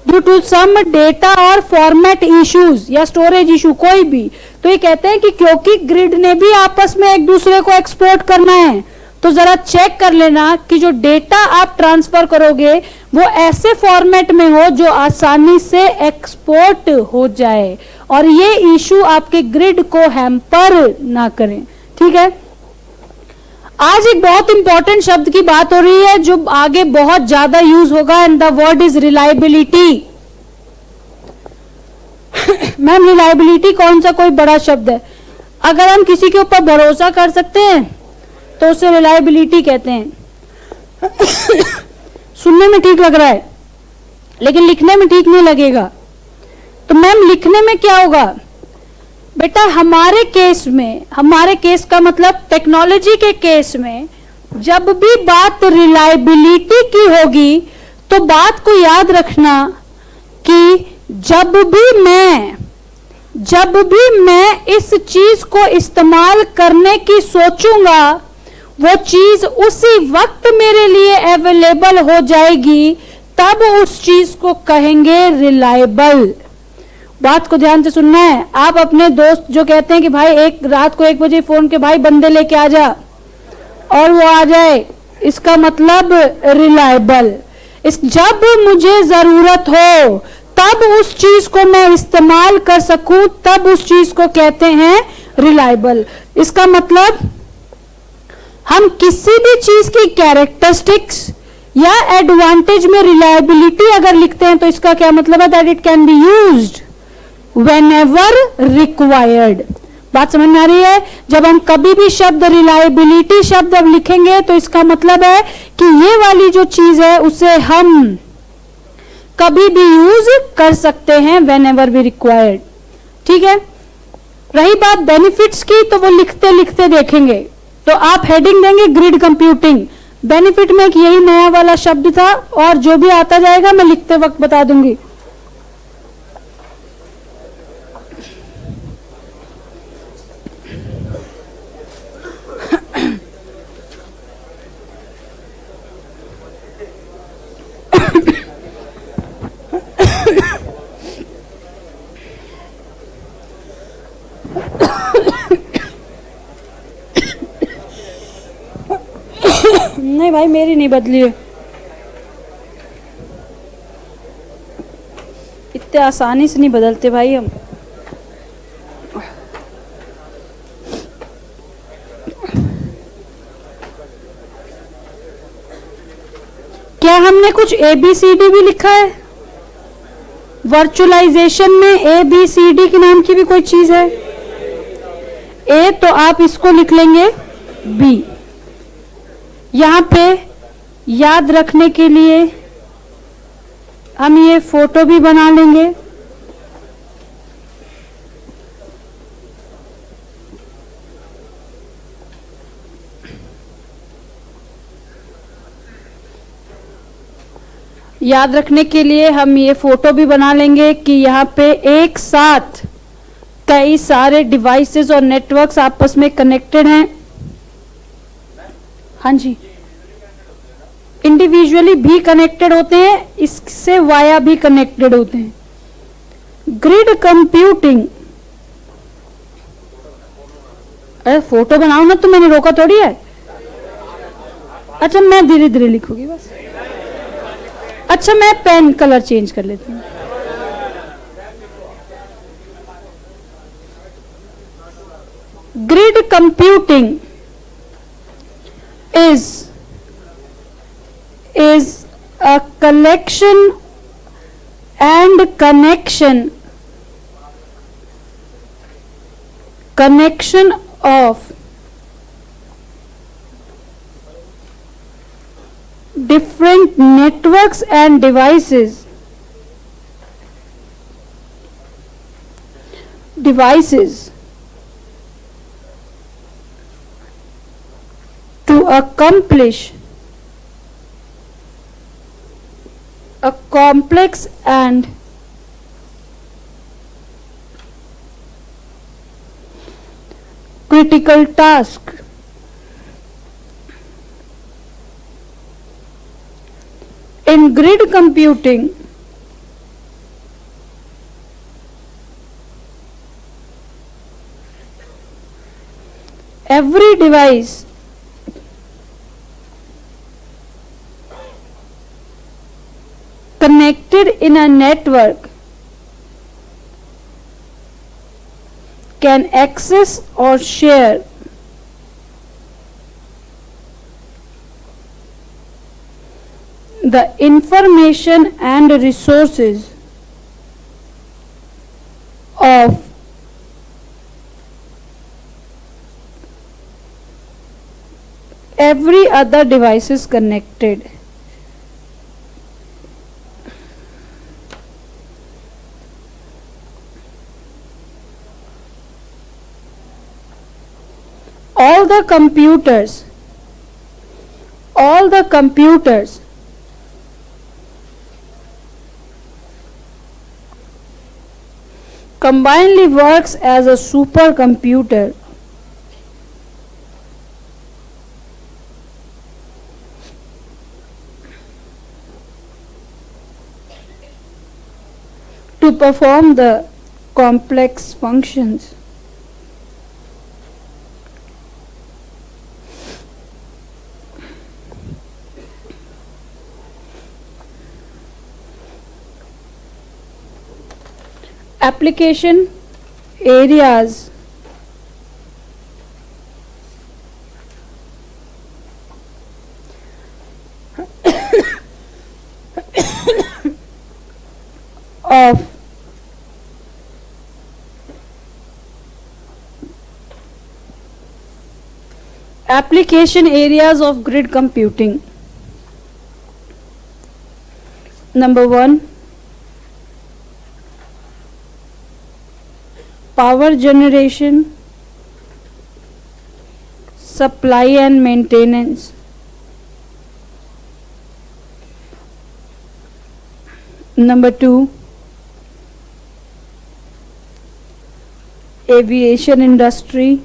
ड्यू टू सम डेटा और फॉर्मेट इश्यूज या स्टोरेज इशू, कोई भी। तो ये कहते हैं कि क्योंकि ग्रिड ने भी आपस में एक दूसरे को एक्सपोर्ट करना है, तो जरा चेक कर लेना कि जो डेटा आप ट्रांसफर करोगे वो ऐसे फॉर्मेट में हो जो आसानी से एक्सपोर्ट हो जाए और ये इशू आपके ग्रिड को हैम्पर ना करें। ठीक है, आज एक बहुत इंपॉर्टेंट शब्द की बात हो रही है जो आगे बहुत ज्यादा यूज होगा, and the word is reliability. Ma'am reliability कौन सा कोई बड़ा शब्द है? अगर हम किसी के ऊपर भरोसा कर सकते हैं तो उसे रिलायबिलिटी कहते हैं। सुनने में ठीक लग रहा है लेकिन लिखने में ठीक नहीं लगेगा। तो मैम लिखने में क्या होगा? बेटा हमारे केस का मतलब टेक्नोलॉजी के केस में जब भी बात रिलायबिलिटी की होगी तो बात को याद रखना कि जब भी मैं इस चीज को इस्तेमाल करने की सोचूंगा वो चीज उसी वक्त मेरे लिए अवेलेबल हो जाएगी, तब उस चीज को कहेंगे रिलायबल। बात को ध्यान से सुनना है। आप अपने दोस्त जो कहते हैं कि भाई एक रात को 1 बजे फोन के भाई बंदे लेके आ जा, और वो आ जाए, इसका मतलब रिलायबल। जब मुझे जरूरत हो तब उस चीज को मैं इस्तेमाल कर सकूं, तब उस चीज को कहते हैं रिलायबल। इसका मतलब हम किसी भी चीज की कैरेक्टरिस्टिक्स या एडवांटेज में रिलायबिलिटी अगर लिखते हैं तो इसका क्या मतलब है? That it can be used whenever required। बात समझ में आ रही है? जब हम कभी भी शब्द रिलायबिलिटी शब्द अब लिखेंगे तो इसका मतलब है कि ये वाली जो चीज है उसे हम कभी भी यूज कर सकते हैं whenever we required। ठीक है, रही बात बेनिफिट्स की तो वो लिखते लिखते देखेंगे। तो आप हेडिंग देंगे ग्रिड कंप्यूटिंग, बेनिफिट में एक यही नया वाला शब्द था और जो भी आता जाएगा मैं लिखते वक्त बता दूंगी। नहीं भाई मेरी नहीं बदली है। इतने आसानी से नहीं बदलते भाई हम। क्या हमने कुछ ABCD भी लिखा है? वर्चुअलाइजेशन में ABCD के नाम की भी कोई चीज है? A तो आप इसको लिख लेंगे B। यहां पे याद रखने के लिए हम ये फोटो भी बना लेंगे। याद रखने के लिए हम ये फोटो भी बना लेंगे कि यहाँ पे एक साथ कई सारे डिवाइसेस और नेटवर्क्स आपस में कनेक्टेड हैं। हाँ जी, इंडिविजुअली भी कनेक्टेड होते हैं, इससे वाया भी कनेक्टेड होते हैं। ग्रिड कंप्यूटिंग, अरे फोटो बनाओ ना, तो मैंने रोका थोड़ी है। अच्छा मैं धीरे धीरे लिखूंगी बस। अच्छा मैं पेन कलर चेंज कर लेती हूँ। Grid computing is a collection and connection of different networks and devices to accomplish a complex and critical task. In grid computing, every device connected in a network can access or share the information and resources of every other devices connected. All the computers combinedly works as a supercomputer to perform the complex functions. Application areas of grid computing. Number 1, power generation, supply and maintenance. Number 2, aviation industry.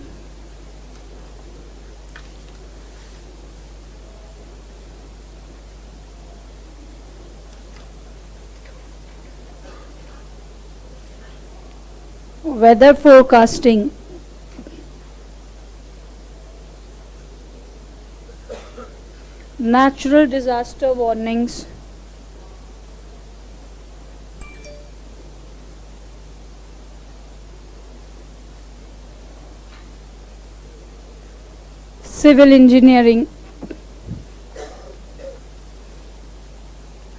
Weather forecasting. Natural disaster warnings. civil engineering,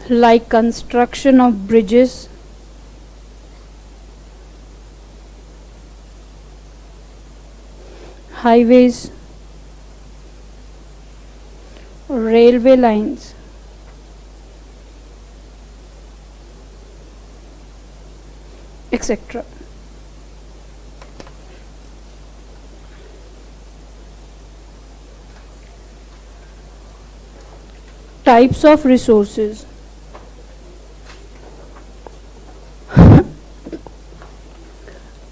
like construction of bridges, highways, railway lines, etc. Types of resources.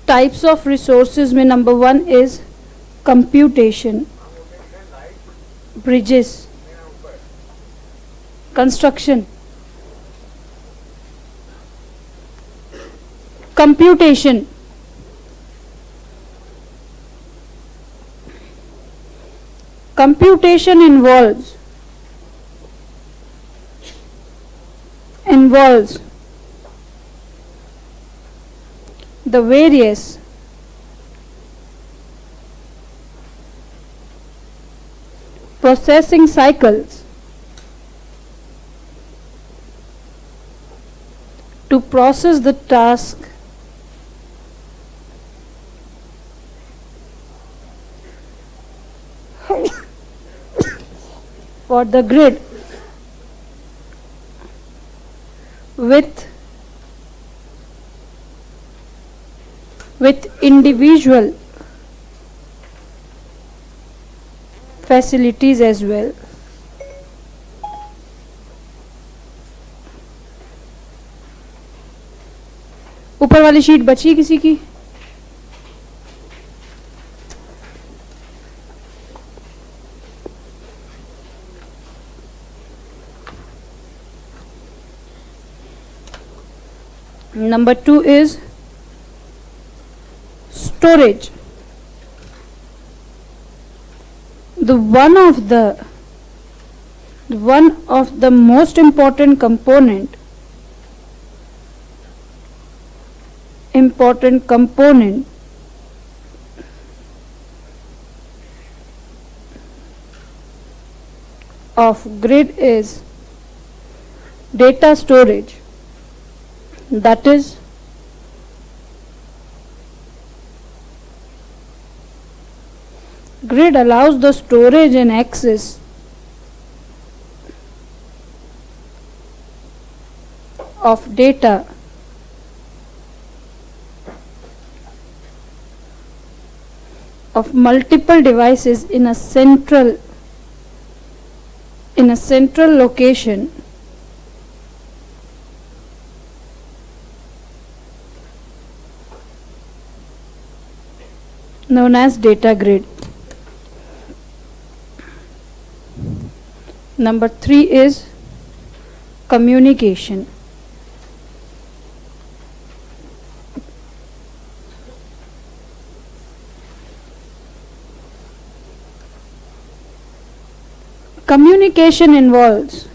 Types of resources में number 1 is computation, bridges, construction, computation, computation involves the various processing cycles to process the task for the grid with individual facilities as well. ऊपर वाली sheet बची किसी की? Number 2 is storage. One of the most important component of grid is data storage. That is, grid allows the storage and access of data of multiple devices in a central location known as data grid. Number 3 is communication. Communication involves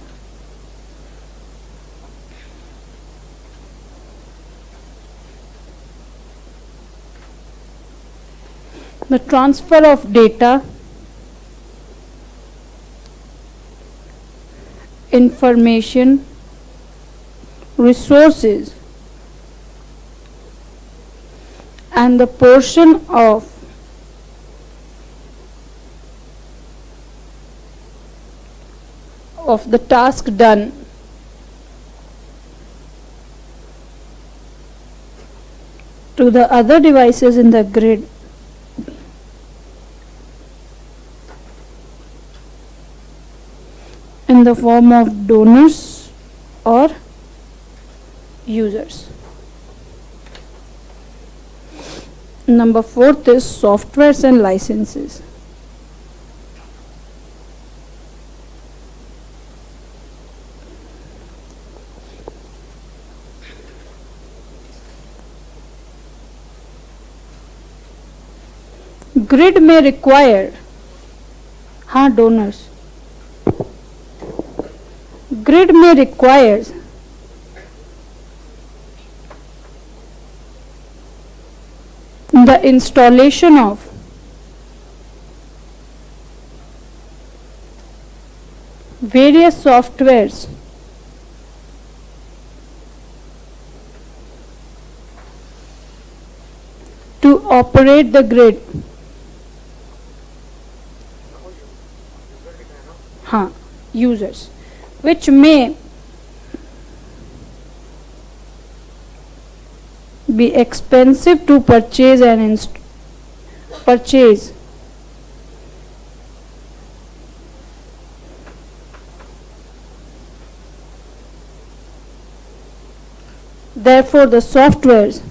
the transfer of data, information, resources, and the portion of the task done to the other devices in the grid in the form of donors or users. Number 4 is softwares and licenses. Grid may require donors. Grid may require the installation of various softwares to operate the grid. हाँ, users, which may be expensive to purchase and purchase. Therefore, the softwares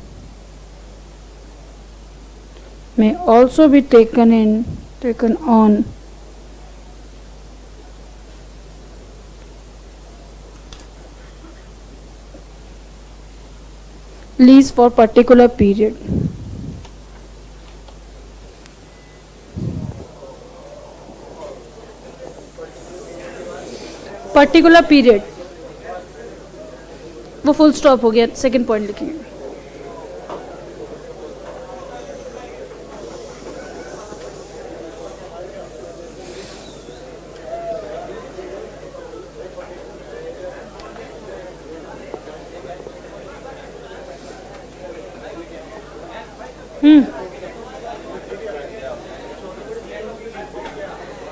may also be taken on lease for particular period. Particular period, वो full stop हो गया, second point लिखेंगे.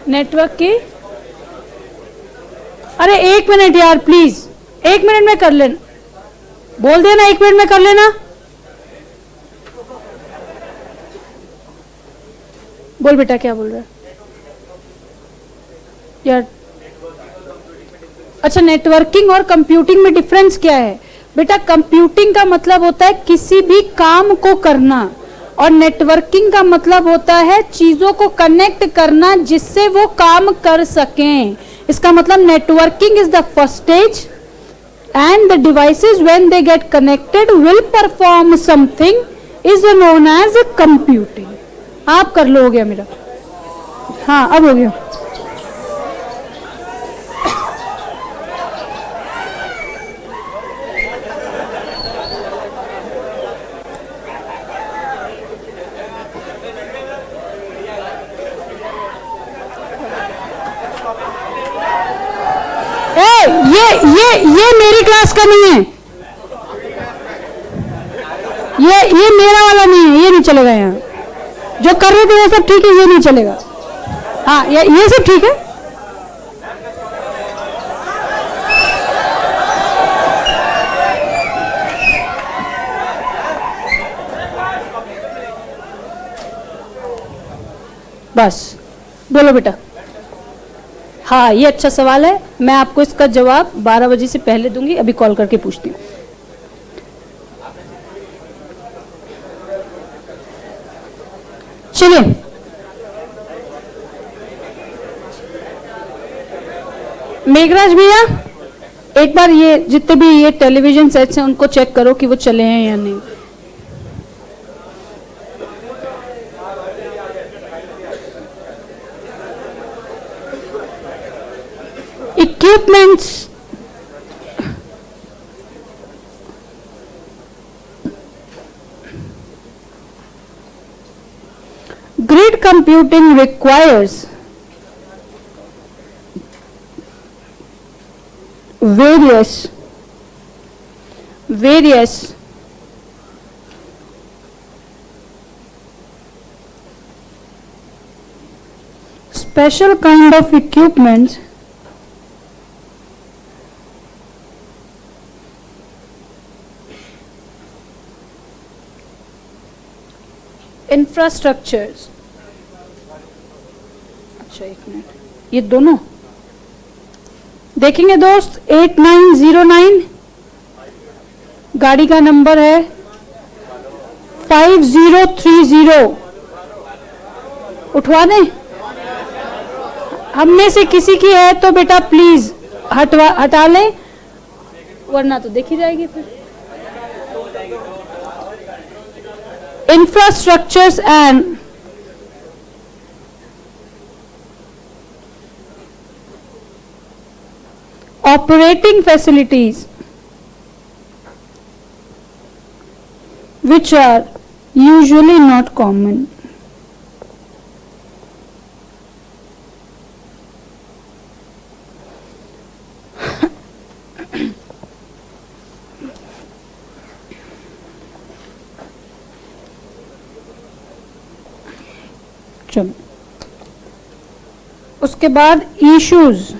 Network की, अरे 1 minute यार please, 1 minute में कर लेना, बोल देना 1 मिनट में कर लेना. बोल बेटा क्या बोल रहा है यार. अच्छा, नेटवर्किंग और कंप्यूटिंग में डिफरेंस क्या है बेटा? कंप्यूटिंग का मतलब होता है किसी भी काम को करना, और नेटवर्किंग का मतलब होता है चीजों को कनेक्ट करना जिससे वो काम कर सकें. इसका मतलब networking is the first stage and the devices when they get connected will perform something is known as computing. आप कर लो, हो गया मेरा. हाँ, अब हो गया. ये मेरी क्लास का नहीं है, ये मेरा वाला नहीं है, ये नहीं चलेगा. यहाँ जो कर रहे थे वो सब ठीक है, ये नहीं चलेगा. हाँ, ये सब ठीक है. बस बोलो बेटा. हाँ, ये अच्छा सवाल है, मैं आपको इसका जवाब 12 बजे से पहले दूंगी. अभी कॉल करके पूछती हूँ. चलिए, मेघराज भैया एक बार ये जितने भी ये टेलीविजन सेट्स हैं उनको चेक करो कि वो चले हैं या नहीं. Equipments, grid computing requires various special kind of equipment infrastructures. अच्छा, 1 मिनट, ये दोनों देखेंगे दोस्त. 8909 गाड़ी का नंबर है, 5030. उठवा दें? हम में से किसी की है तो बेटा प्लीज हटा लें, वरना तो देखी जाएगी फिर. Infrastructures and operating facilities which are usually not common. चलो, उसके बाद issues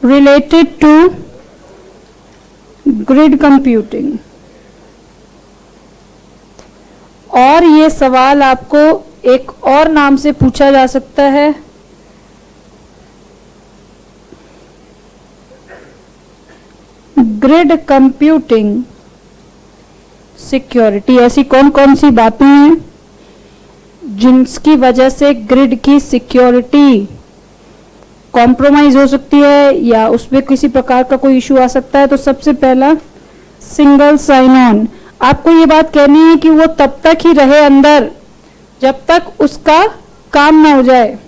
related to grid computing. और ये सवाल आपको एक और नाम से पूछा जा सकता है, ग्रिड कंप्यूटिंग सिक्योरिटी। ऐसी कौन कौन सी बातें हैं जिनकी वजह से ग्रिड की सिक्योरिटी कॉम्प्रोमाइज हो सकती है या उसमें किसी प्रकार का कोई इशू आ सकता है? तो सबसे पहला सिंगल साइन ऑन। आपको ये बात कहनी है कि वो तब तक ही रहे अंदर जब तक उसका काम ना हो जाए।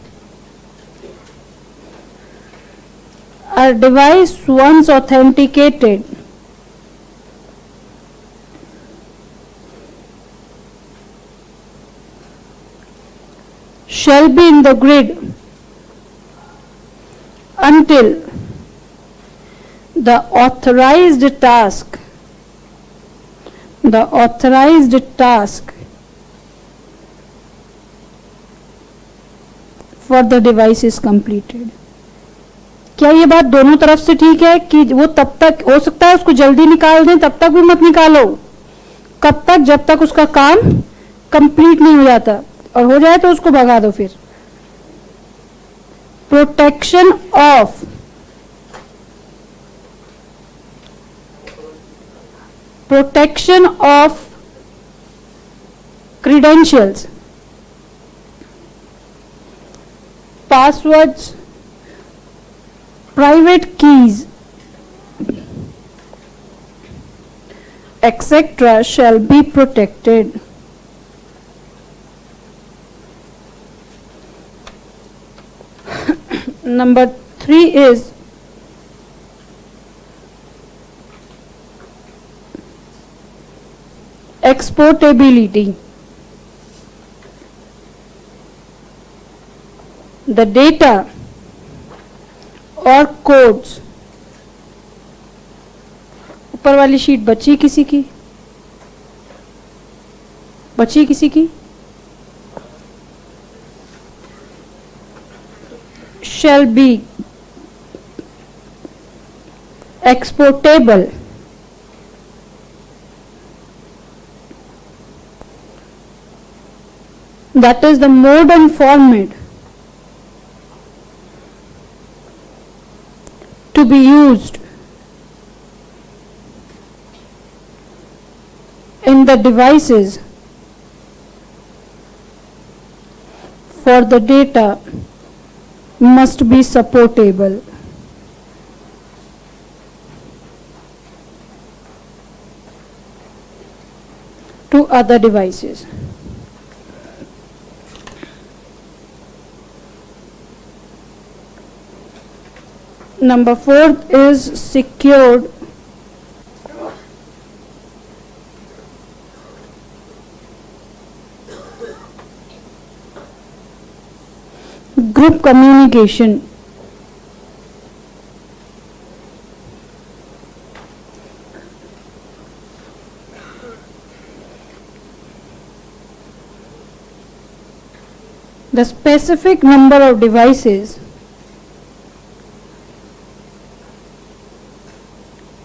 A device once authenticated shall be in the grid until the authorized task for the device is completed। क्या ये बात दोनों तरफ से ठीक है कि वो तब तक हो सकता है उसको जल्दी निकाल दें, तब तक भी मत निकालो? कब तक? जब तक उसका काम कंप्लीट नहीं हो जाता, और हो जाए तो उसको भगा दो। फिर protection of credentials, passwords, private keys, etc. shall be protected. Number 3 is exportability. The data और कोड्स। ऊपर वाली शीट बची किसी की? shall be exportable that is the modern format to be used in the devices for the data must be supportable. To other devices. Number 4 is secured group communication. The specific number of devices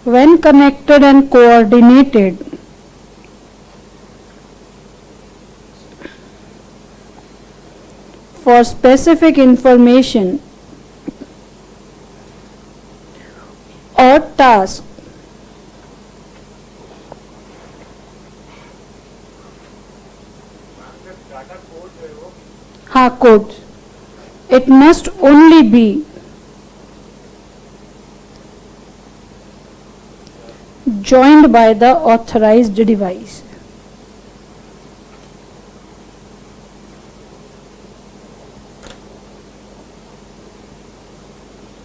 when connected and coordinated for specific information or task codes, it must only be joined by the authorized device.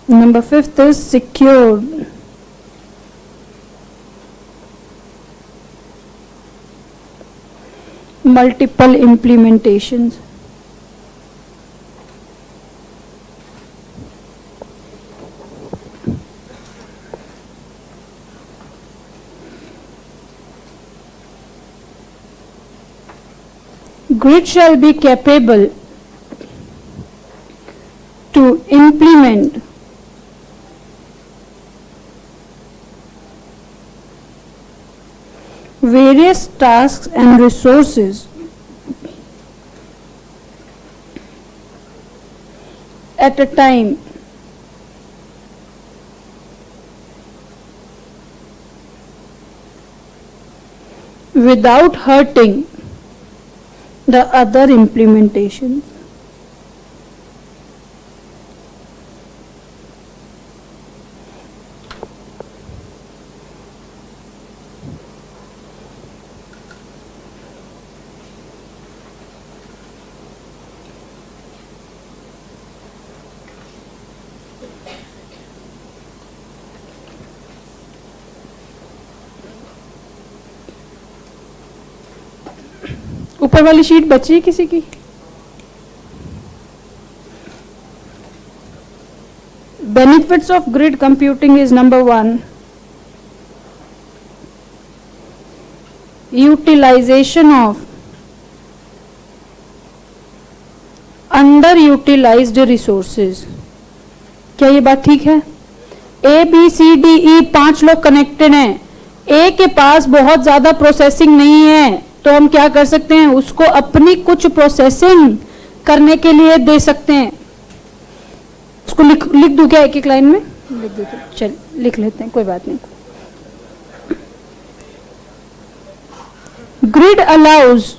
Number 5 is secured multiple implementations. Grid shall be capable to implement various tasks and resources at a time without hurting the other implementations. ऊपर वाली sheet बची है किसी की? Benefits of grid computing is number 1, utilization of underutilized resources. क्या ये बात ठीक है? A, B, C, D, E 5 लोग कनेक्टेड हैं. A के पास बहुत ज्यादा प्रोसेसिंग नहीं है, तो हम क्या कर सकते हैं, उसको अपनी कुछ प्रोसेसिंग करने के लिए दे सकते हैं. उसको लिख दूं क्या एक एक लाइन में? लिख दो. चल लिख लेते हैं, कोई बात नहीं. Grid allows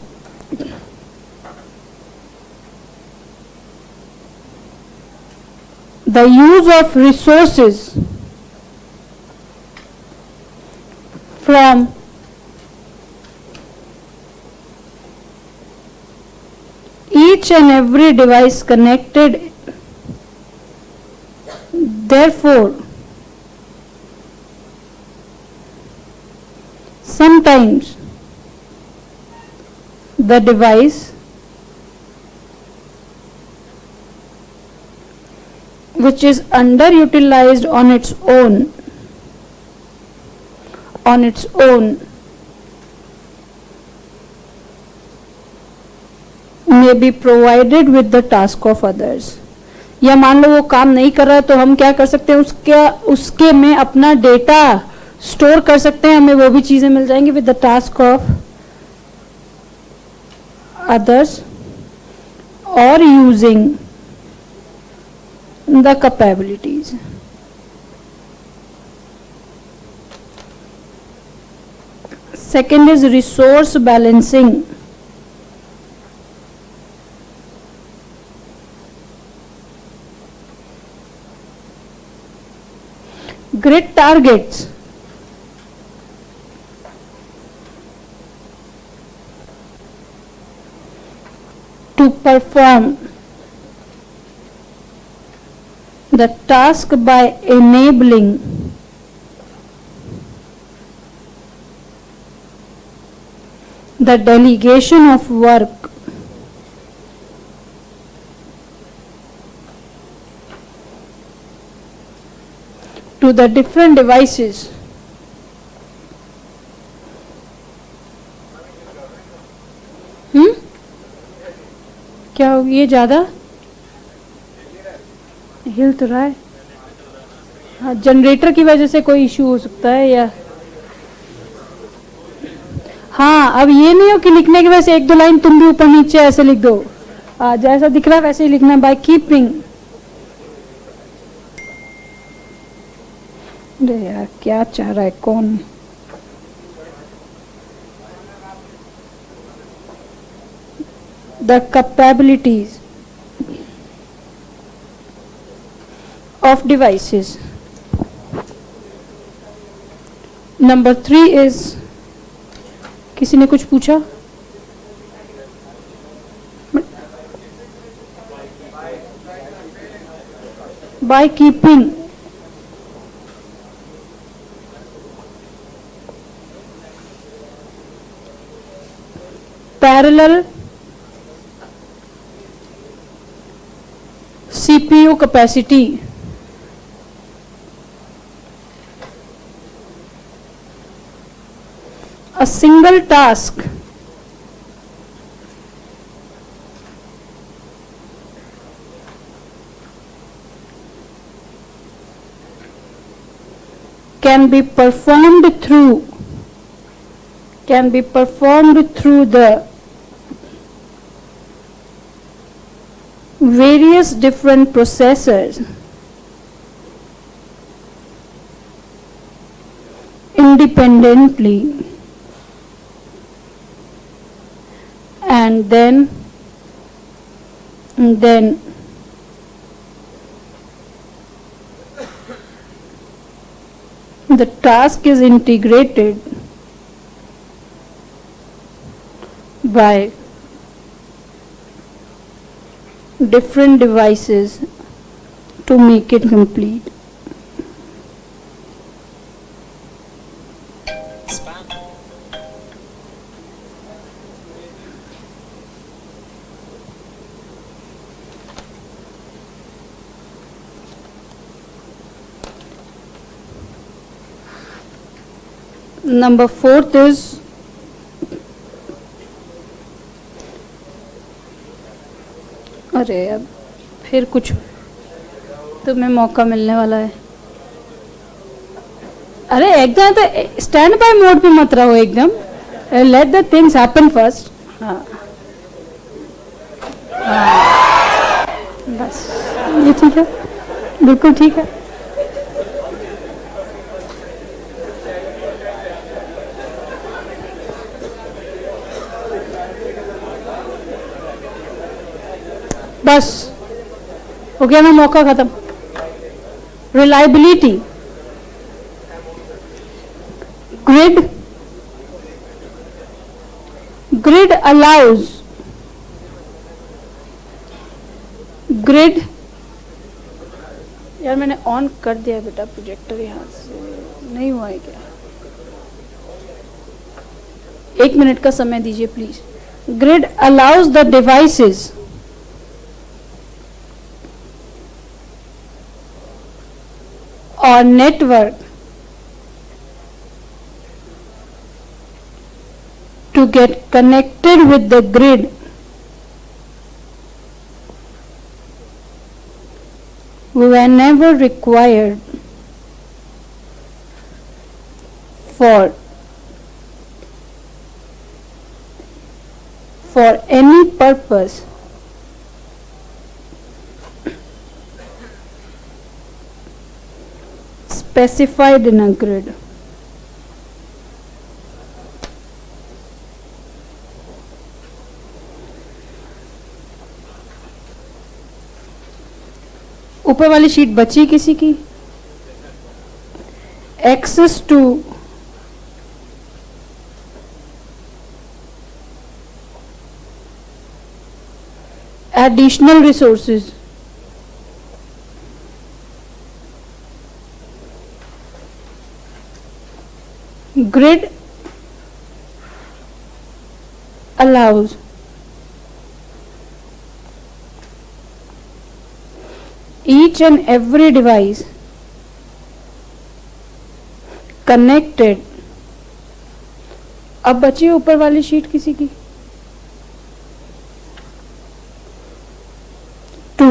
the use of resources from each and every device connected. Therefore, sometimes the device which is underutilized on its own may be provided with the task of others. या मान लो वो काम नहीं कर रहा है, तो हम क्या कर सकते हैं, उसके में अपना डेटा स्टोर कर सकते हैं, हमें वो भी चीजें मिल जाएंगी with the task of others और using the capabilities. Second is resource balancing. Grid targets to perform the task by enabling the delegation of work to the different devices. क्या हो, ये ज्यादा हिल तो रहा है? हाँ, जनरेटर की वजह से कोई इशू हो सकता है या हाँ. अब ये नहीं हो कि लिखने की वजह से एक दो लाइन तुम भी ऊपर नीचे ऐसे लिख दो. जैसा दिख रहा है वैसे ही लिखना. By keeping. अरे यार क्या चाह रहा है कौन? The capabilities of devices. Number 3 is, किसी ने कुछ पूछा? By keeping parallel CPU capacity a single task can be performed through the various different processors independently, and then the task is integrated by different devices to make it complete. Number 4 is अरे अब फिर कुछ तुम्हें मौका मिलने वाला है। अरे एकदम तो स्टैंड बाय मोड पे मत रहो, एकदम let the things happen first. हाँ बस ये ठीक है, बिल्कुल ठीक है। बस हो गया ना, मौका खत्म। रिलायबिलिटी, grid allows यार मैंने ऑन कर दिया बेटा प्रोजेक्टर, यहाँ से नहीं हुआ है क्या? 1 मिनट का समय दीजिए please. Grid allows the devices or network to get connected with the grid whenever required for any purpose specified in a grid. ऊपर वाली शीट बची किसी की? Access to additional resources. Grid allows each and every device connected। अब बची ऊपर वाली sheet किसी की? To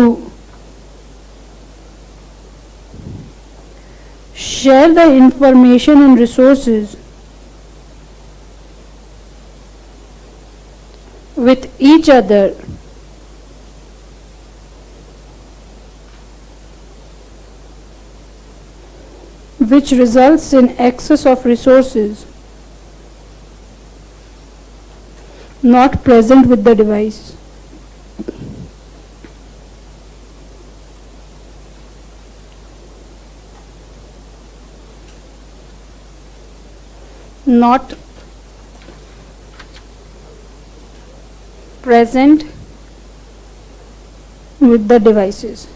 share the information and resources with each other which results in excess of resources not present with the device. Not present with the devices.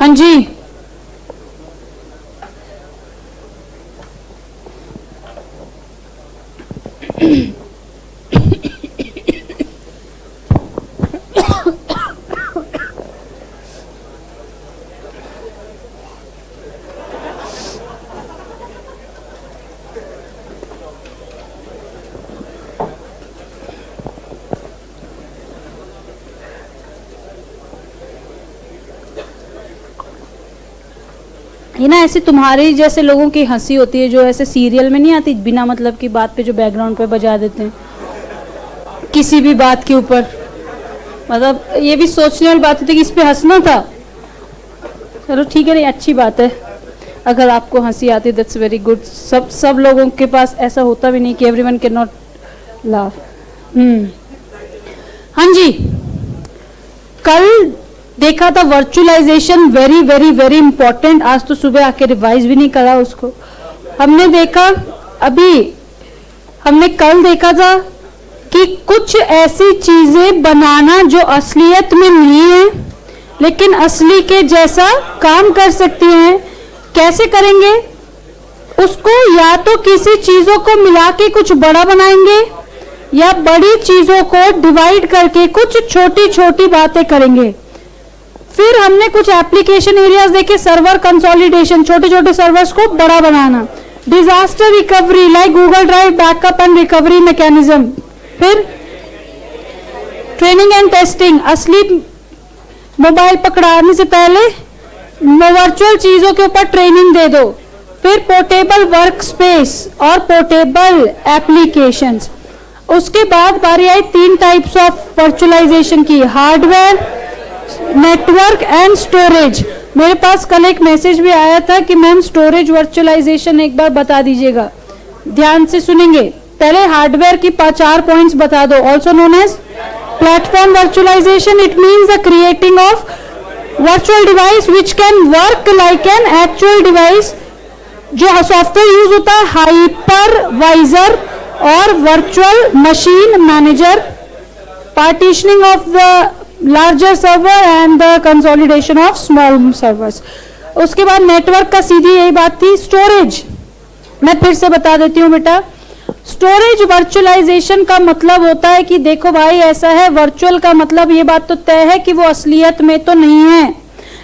हाँ जी, ये ना ऐसे तुम्हारे जैसे लोगों की हंसी होती है जो ऐसे सीरियल में नहीं आती, बिना मतलब की बात पे जो बैकग्राउंड पे बजा देते हैं किसी भी बात के ऊपर। मतलब ये भी सोचने वाली बात होती है कि इस पे हंसना था। चलो ठीक है, नहीं अच्छी बात है अगर आपको हंसी आती है, दैट्स वेरी गुड। सब लोगों के पास ऐसा होता भी नहीं कि एवरीवन कैन नॉट लाफ। हाँ जी, कल देखा था virtualization, very very very important. आज तो सुबह आके रिवाइज भी नहीं करा उसको। हमने देखा, अभी हमने कल देखा था कि कुछ ऐसी चीजें बनाना जो असलियत में नहीं है लेकिन असली के जैसा काम कर सकती हैं। कैसे करेंगे उसको? या तो किसी चीजों को मिला के कुछ बड़ा बनाएंगे या बड़ी चीजों को डिवाइड करके कुछ छोटी छोटी बातें करेंगे। फिर हमने कुछ एप्लीकेशन एरियाज देखे, सर्वर कंसोलिडेशन, छोटे छोटे सर्वर्स को बड़ा बनाना, disaster recovery like Google drive backup and recovery mechanism, फिर ट्रेनिंग एंड टेस्टिंग, असली मोबाइल पकड़ाने से पहले वर्चुअल चीजों के ऊपर ट्रेनिंग दे दो, फिर पोर्टेबल वर्क स्पेस और पोर्टेबल एप्लीकेशंस। उसके बाद बारी आई 3 टाइप्स ऑफ वर्चुअलाइजेशन की, हार्डवेयर, नेटवर्क एंड स्टोरेज। मेरे पास कल एक मैसेज भी आया था कि मैम स्टोरेज वर्चुअलाइजेशन एक बार बता दीजिएगा, ध्यान से सुनेंगे। पहले हार्डवेयर की 4 पॉइंट्स बता दो। Also known as platform virtualization, it means the creating of virtual device which can work like an actual device. जो सॉफ्टवेयर यूज होता है हाइपरवाइजर और virtual machine manager, partitioning of the larger server and the consolidation of small servers. उसके बाद network का सीधी यही बात थी। स्टोरेज मैं फिर से बता देती हूँ बेटा, स्टोरेज वर्चुअलाइजेशन का मतलब होता है कि देखो भाई ऐसा है, वर्चुअल का मतलब ये बात तो तय है कि वो असलियत में तो नहीं है,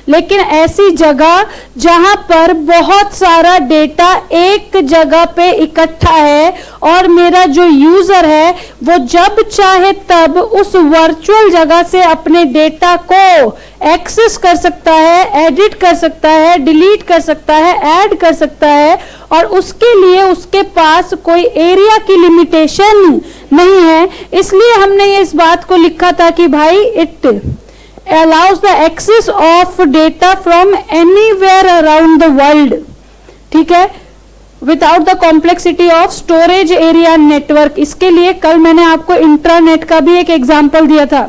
लेकिन ऐसी जगह जहां पर बहुत सारा डेटा एक जगह पे इकट्ठा है और मेरा जो यूजर है वो जब चाहे तब उस वर्चुअल जगह से अपने डेटा को एक्सेस कर सकता है, एडिट कर सकता है, डिलीट कर सकता है, ऐड कर सकता है, और उसके लिए उसके पास कोई एरिया की लिमिटेशन नहीं है। इसलिए हमने ये इस बात को लिखा था कि भाई it allows the access of data from anywhere around the world, ठीक है, without the complexity of storage area network। इसके लिए कल मैंने आपको इंट्रानेट का भी एक एग्जांपल दिया था।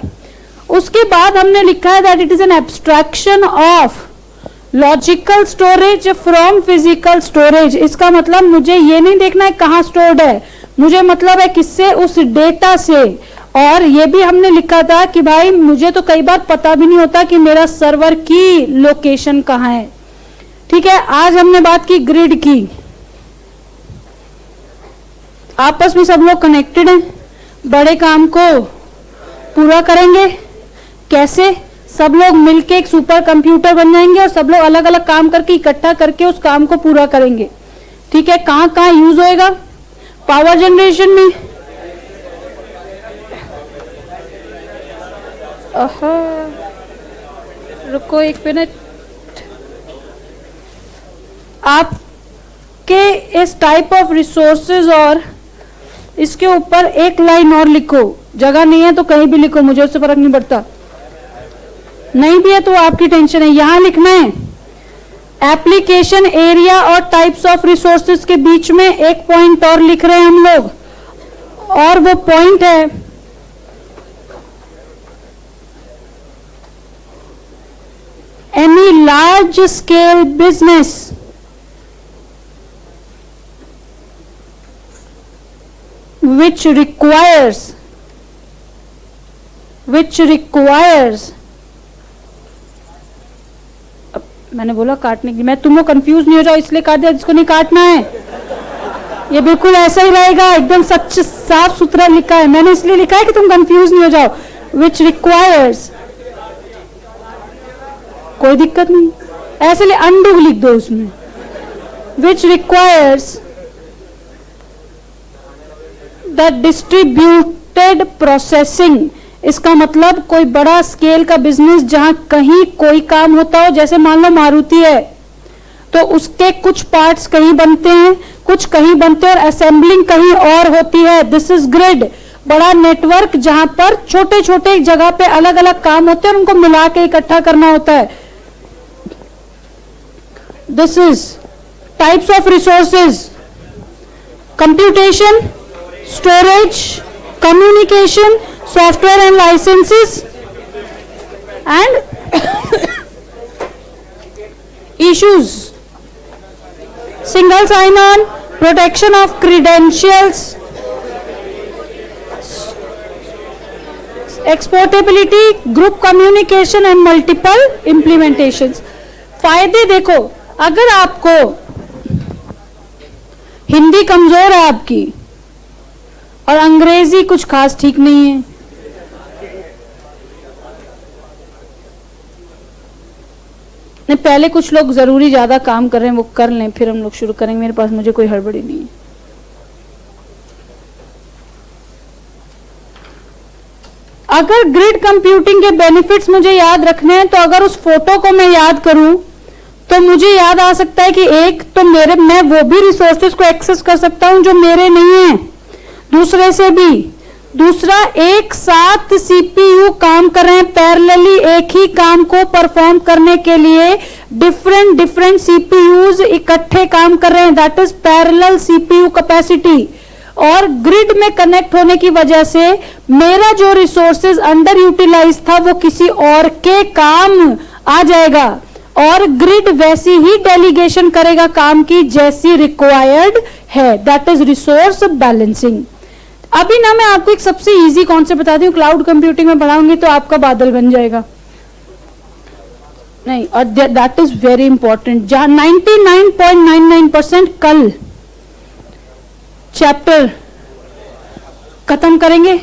उसके बाद हमने लिखा है that it is an abstraction of logical storage from physical storage। इसका मतलब मुझे ये नहीं देखना है कहाँ स्टोर्ड है, मुझे मतलब है किससे, उस डेटा से। और ये भी हमने लिखा था कि भाई मुझे तो कई बार पता भी नहीं होता कि मेरा सर्वर की लोकेशन कहाँ है, ठीक है। आज हमने बात की ग्रिड की, आपस में सब लोग कनेक्टेड हैं, बड़े काम को पूरा करेंगे। कैसे? सब लोग मिलके एक सुपर कंप्यूटर बन जाएंगे और सब लोग अलग अलग काम करके इकट्ठा करके उस काम को पूरा करेंगे, ठीक है। कहाँ कहाँ यूज होएगा? पावर जनरेशन में, रुको एक मिनट, आपके इस टाइप ऑफ रिसोर्सेज और इसके ऊपर एक लाइन और लिखो। जगह नहीं है तो कहीं भी लिखो, मुझे उससे फर्क नहीं पड़ता। नहीं भी है तो आपकी टेंशन है, यहां लिखना है एप्लीकेशन एरिया और टाइप्स ऑफ रिसोर्सेज के बीच में एक पॉइंट और लिख रहे हैं हम लोग, और वो पॉइंट है any large scale business which requires मैंने बोला काटने की, मैं तुमको कंफ्यूज नहीं हो जाओ इसलिए काट दिया, जिसको नहीं काटना है ये बिल्कुल ऐसा ही रहेगा, एकदम सच साफ सुथरा लिखा है, मैंने इसलिए लिखा है कि तुम कंफ्यूज नहीं हो जाओ। विच रिक्वायर्स, कोई दिक्कत नहीं, ऐसे लिए अंडू लिख दो उसमें, which requires the distributed processing. इसका मतलब कोई बड़ा स्केल का बिजनेस जहां कहीं कोई काम होता हो, जैसे मान लो मारुति है तो उसके कुछ पार्ट्स कहीं बनते हैं, कुछ कहीं बनते हैं और असेंबलिंग कहीं और होती है। दिस इज ग्रिड, बड़ा नेटवर्क जहां पर छोटे छोटे जगह पे अलग अलग काम होते हैं और उनको मिला के इकट्ठा करना होता है। This is types of resources, computation, storage, communication, software and licenses, and issues, single sign-on, protection of credentials, exportability, group communication and multiple implementations। फायदे देखो, अगर आपको हिंदी कमजोर है आपकी और अंग्रेजी कुछ खास ठीक नहीं है, नहीं पहले कुछ लोग जरूरी ज्यादा काम कर रहे हैं वो कर लें, फिर हम लोग शुरू करेंगे, मेरे पास मुझे कोई हड़बड़ी नहीं है। अगर ग्रिड कंप्यूटिंग के बेनिफिट्स मुझे याद रखने हैं तो अगर उस फोटो को मैं याद करूं तो मुझे याद आ सकता है कि एक तो मैं वो भी रिसोर्सेज को एक्सेस कर सकता हूं जो मेरे नहीं है, दूसरे से भी। दूसरा, एक साथ सीपीयू काम कर रहे हैं पैरेलली, एक ही काम को परफॉर्म करने के लिए डिफरेंट सीपीयूज इकट्ठे काम कर रहे हैं, that is parallel CPU capacity. और ग्रिड में कनेक्ट होने की वजह से मेरा जो रिसोर्सेज अंडर यूटिलाइज था वो किसी और के काम आ जाएगा और ग्रिड वैसी ही डेलीगेशन करेगा काम की जैसी रिक्वायर्ड है, दैट इज रिसोर्स बैलेंसिंग। अभी ना मैं आपको एक सबसे इजी कॉन्सेप्ट बताती हूँ, क्लाउड कंप्यूटिंग में पढ़ाऊंगी तो आपका बादल बन जाएगा नहीं, और दैट इज वेरी इंपॉर्टेंट। जहां 99.99% कल चैप्टर खत्म करेंगे,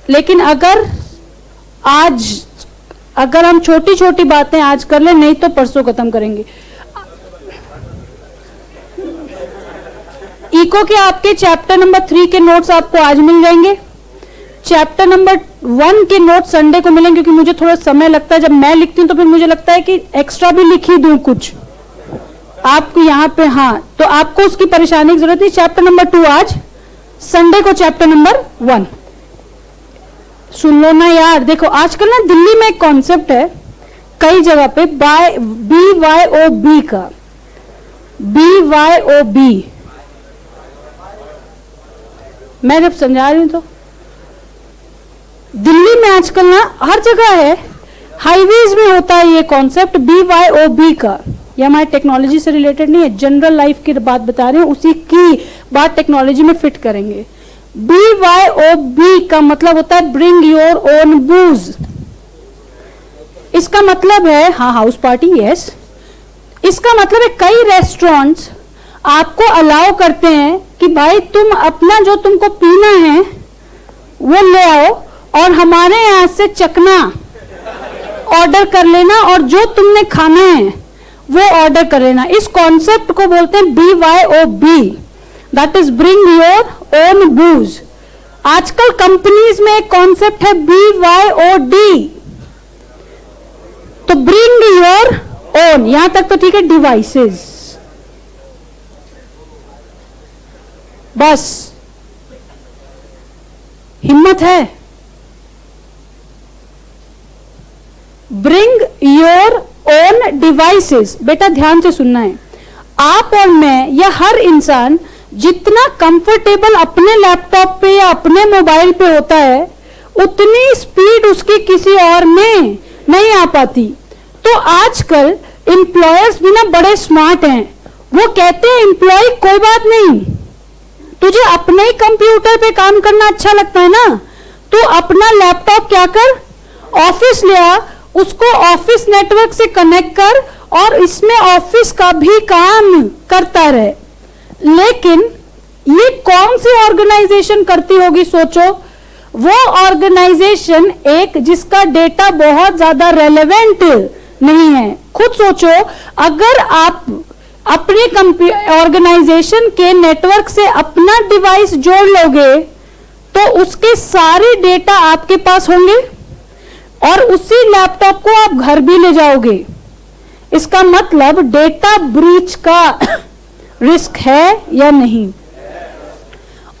लेकिन अगर हम छोटी छोटी बातें आज कर ले, नहीं तो परसों खत्म करेंगे। इको के आपके चैप्टर नंबर 3 के नोट्स आपको आज मिल जाएंगे, चैप्टर नंबर 1 के नोट्स संडे को मिलेंगे, क्योंकि मुझे थोड़ा समय लगता है, जब मैं लिखती हूँ तो फिर मुझे लगता है कि एक्स्ट्रा भी लिख ही दूं कुछ आपको यहाँ पे। हाँ, तो आपको उसकी परेशानी की जरूरत नहीं। चैप्टर नंबर 2 आज, संडे को चैप्टर नंबर 1 सुन लो ना यार। देखो आजकल ना दिल्ली में एक कॉन्सेप्ट है कई जगह पे, BYOB का, BYOB मैं जब समझा रही हूं तो दिल्ली में आजकल ना हर जगह है, हाईवेज में होता है ये कॉन्सेप्ट BYOB का। ये हमारी टेक्नोलॉजी से रिलेटेड नहीं है, जनरल लाइफ की बात बता रहे हैं, उसी की बात टेक्नोलॉजी में फिट करेंगे। BYOB का मतलब होता है ब्रिंग योर ओन बूज। इसका मतलब है, हाँ हाउस पार्टी, यस, इसका मतलब है कई रेस्टोरेंट्स आपको अलाउ करते हैं कि भाई तुम अपना जो तुमको पीना है वो ले आओ और हमारे यहां से चखना ऑर्डर कर लेना और जो तुमने खाना है वो ऑर्डर कर लेना। इस कॉन्सेप्ट को बोलते हैं BYOB, that is bring your own booze. आजकल कंपनीज में एक कॉन्सेप्ट है BYOD, तो ब्रिंग योर ओन, यहां तक तो ठीक है, डिवाइसेस, बस हिम्मत है। ब्रिंग योर ओन डिवाइसेस, बेटा ध्यान से सुनना है। आप और मैं या हर इंसान जितना कंफर्टेबल अपने लैपटॉप पे या अपने मोबाइल पे होता है, उतनी स्पीड उसकी किसी और में नहीं आ पाती। तो आजकल एम्प्लॉयर्स भी ना बड़े स्मार्ट हैं, वो कहते हैं एम्प्लॉय कोई बात नहीं, तुझे अपने ही कंप्यूटर पे काम करना अच्छा लगता है ना, तो अपना लैपटॉप क्या कर, ऑफिस ले आ, उसको ऑफिस नेटवर्क से कनेक्ट कर और इसमें ऑफिस का भी काम करता रहे। लेकिन ये कौन सी ऑर्गेनाइजेशन करती होगी सोचो? वो ऑर्गेनाइजेशन एक जिसका डेटा बहुत ज्यादा रेलेवेंट नहीं है। खुद सोचो, अगर आप अपने ऑर्गेनाइजेशन के नेटवर्क से अपना डिवाइस जोड़ लोगे तो उसके सारे डेटा आपके पास होंगे और उसी लैपटॉप को आप घर भी ले जाओगे। इसका मतलब डेटा ब्रीच का रिस्क है या नहीं?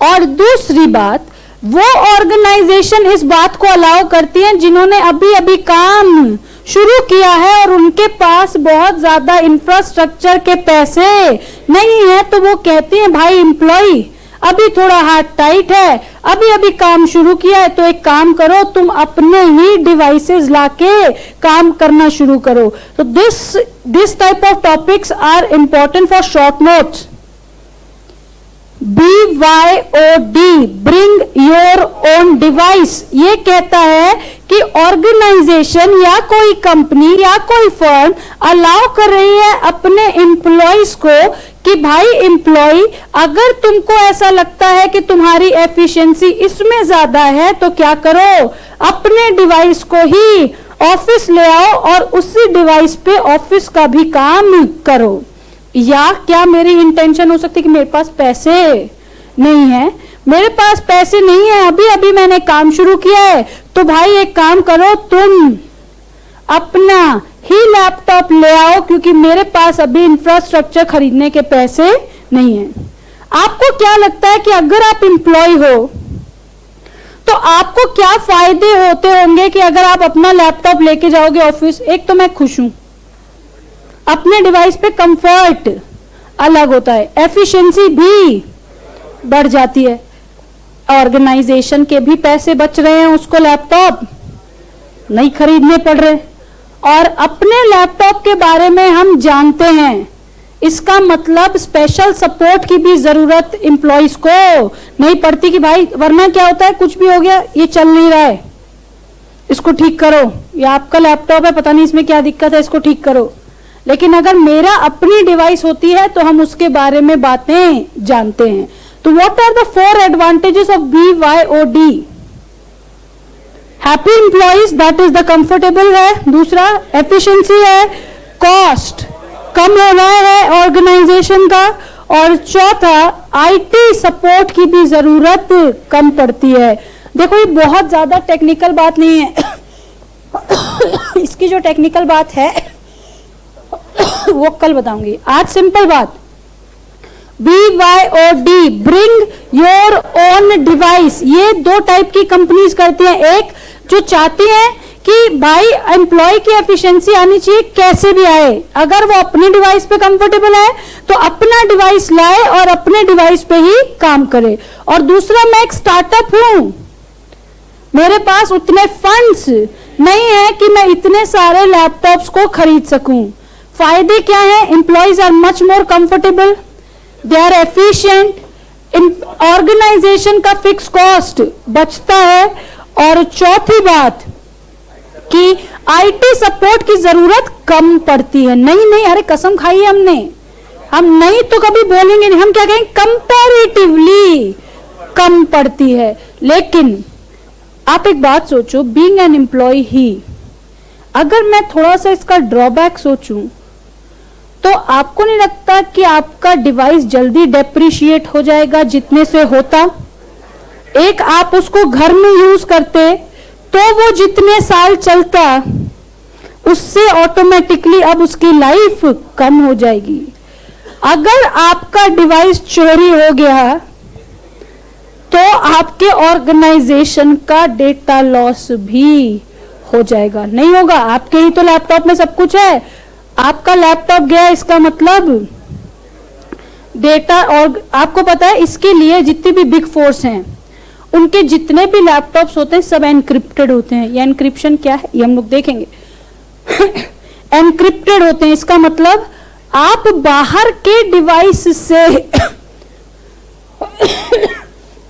और दूसरी बात, वो ऑर्गेनाइजेशन इस बात को अलाउ करती है जिन्होंने अभी अभी काम शुरू किया है और उनके पास बहुत ज्यादा इंफ्रास्ट्रक्चर के पैसे नहीं है, तो वो कहती हैं भाई एम्प्लॉय अभी थोड़ा हाथ टाइट है, अभी अभी काम शुरू किया है, तो एक काम करो, तुम अपने ही डिवाइसेस लाके काम करना शुरू करो। तो this type of topics are important for short notes. BYOD, bring your own device, ये कहता है कि ऑर्गेनाइजेशन या कोई कंपनी या कोई फर्म अलाउ कर रही है अपने एम्प्लॉइज को कि भाई एम्प्लॉय, अगर तुमको ऐसा लगता है कि तुम्हारी एफिशिएंसी इसमें ज्यादा है तो क्या करो, अपने डिवाइस को ही ऑफिस ले आओ और उसी डिवाइस पे ऑफिस का भी काम करो। या क्या मेरी इंटेंशन हो सकती है कि मेरे पास पैसे नहीं है, मेरे पास पैसे नहीं है, अभी अभी मैंने काम शुरू किया है, तो भाई एक काम करो, तुम अपना ही लैपटॉप ले आओ क्योंकि मेरे पास अभी इंफ्रास्ट्रक्चर खरीदने के पैसे नहीं है। आपको क्या लगता है कि अगर आप एम्प्लॉय हो तो आपको क्या फायदे होते होंगे कि अगर आप अपना लैपटॉप लेके जाओगे ऑफिस? एक तो मैं खुश हूं, अपने डिवाइस पे कंफर्ट अलग होता है, एफिशिएंसी भी बढ़ जाती है, ऑर्गेनाइजेशन के भी पैसे बच रहे हैं, उसको लैपटॉप नहीं खरीदने पड़ रहे, और अपने लैपटॉप के बारे में हम जानते हैं। इसका मतलब स्पेशल सपोर्ट की भी जरूरत एम्प्लॉइज को नहीं पड़ती कि भाई वरना क्या होता है, कुछ भी हो गया, ये चल नहीं रहा है, इसको ठीक करो, ये आपका लैपटॉप है, पता नहीं इसमें क्या दिक्कत है, इसको ठीक करो। लेकिन अगर मेरा अपनी डिवाइस होती है तो हम उसके बारे में बातें जानते हैं। तो what are the 4 advantages of BYOD? Happy employees, that is the comfortable है, दूसरा एफिशिएंसी है, कॉस्ट कम हो रहा है ऑर्गेनाइजेशन का, और चौथा IT सपोर्ट की भी जरूरत कम पड़ती है। देखो ये बहुत ज्यादा टेक्निकल बात नहीं है इसकी जो टेक्निकल बात है वो कल बताऊंगी, आज सिंपल बात। BYOD, bring your own device, ये 2 टाइप की कंपनीज करती हैं। एक जो चाहती है कि भाई एम्प्लॉय की एफिशिएंसी आनी चाहिए कैसे भी आए, अगर वो अपने डिवाइस पे कंफर्टेबल है तो अपना डिवाइस लाए और अपने डिवाइस पे ही काम करे। और दूसरा, मैं एक स्टार्टअप हूं, मेरे पास उतने फंड्स नहीं है कि मैं इतने सारे लैपटॉप्स को खरीद सकूं। फायदे क्या है? Employees are much more comfortable, they are efficient, organization का फिक्स कॉस्ट बचता है, और चौथी बात कि IT सपोर्ट की जरूरत कम पड़ती है। नहीं, अरे कसम खाई है हमने, हम नहीं तो कभी बोलेंगे नहीं, हम क्या कहेंगे, कंपैरेटिवली कम पड़ती है। लेकिन आप एक बात सोचो, बीइंग एन एम्प्लॉय ही, अगर मैं थोड़ा सा इसका ड्रॉबैक सोचूं तो आपको नहीं लगता कि आपका डिवाइस जल्दी डेप्रिशिएट हो जाएगा जितने से होता? एक आप उसको घर में यूज करते तो वो जितने साल चलता उससे ऑटोमेटिकली अब उसकी लाइफ कम हो जाएगी। अगर आपका डिवाइस चोरी हो गया तो आपके ऑर्गेनाइजेशन का डेटा लॉस भी हो जाएगा। नहीं होगा, आपके ही तो लैपटॉप में सब कुछ है, आपका लैपटॉप गया इसका मतलब डेटा। और आपको पता है इसके लिए जितनी भी बिग फोर्स हैं उनके जितने भी लैपटॉप्स होते हैं सब एनक्रिप्टेड होते हैं। ये एनक्रिप्शन क्या है ये हम लोग देखेंगे एनक्रिप्टेड होते हैं, इसका मतलब आप बाहर के डिवाइस से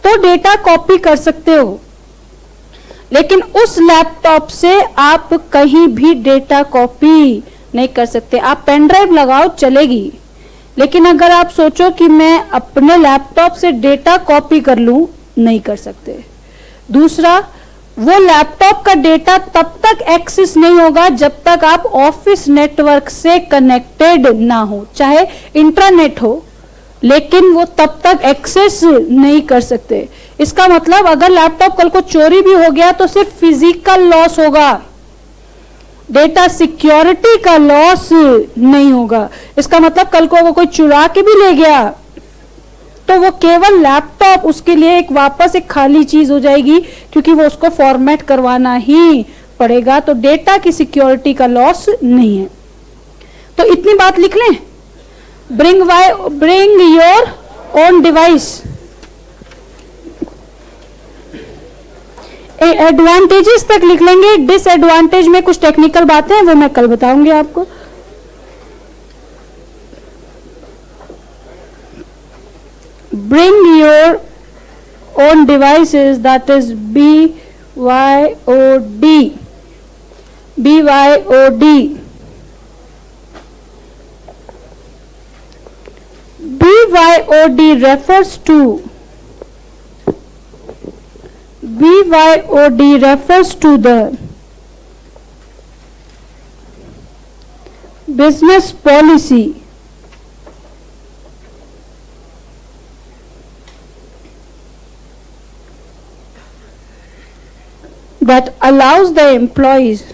तो डेटा कॉपी कर सकते हो, लेकिन उस लैपटॉप से आप कहीं भी डेटा कॉपी नहीं कर सकते। आप पेन ड्राइव लगाओ चलेगी, लेकिन अगर आप सोचो कि मैं अपने लैपटॉप से डेटा कॉपी कर लूं, नहीं कर सकते। दूसरा, वो लैपटॉप का डेटा तब तक एक्सेस नहीं होगा जब तक आप ऑफिस नेटवर्क से कनेक्टेड ना हो, चाहे इंटरनेट हो, लेकिन वो तब तक एक्सेस नहीं कर सकते। इसका मतलब अगर लैपटॉप कल को चोरी भी हो गया तो सिर्फ फिजिकल लॉस होगा, डेटा सिक्योरिटी का लॉस नहीं होगा। इसका मतलब कल को अगर कोई चुरा के भी ले गया तो वो केवल लैपटॉप उसके लिए एक वापस एक खाली चीज हो जाएगी, क्योंकि वो उसको फॉर्मेट करवाना ही पड़ेगा। तो डेटा की सिक्योरिटी का लॉस नहीं है। तो इतनी बात लिख लें, bring your own device. Advantages तक लिख लेंगे, डिसएडवांटेज में कुछ टेक्निकल बातें हैं वो मैं कल बताऊंगी आपको। Bring your own devices, that is BYOD. BYOD. BYOD refers to the business policy that allows the employees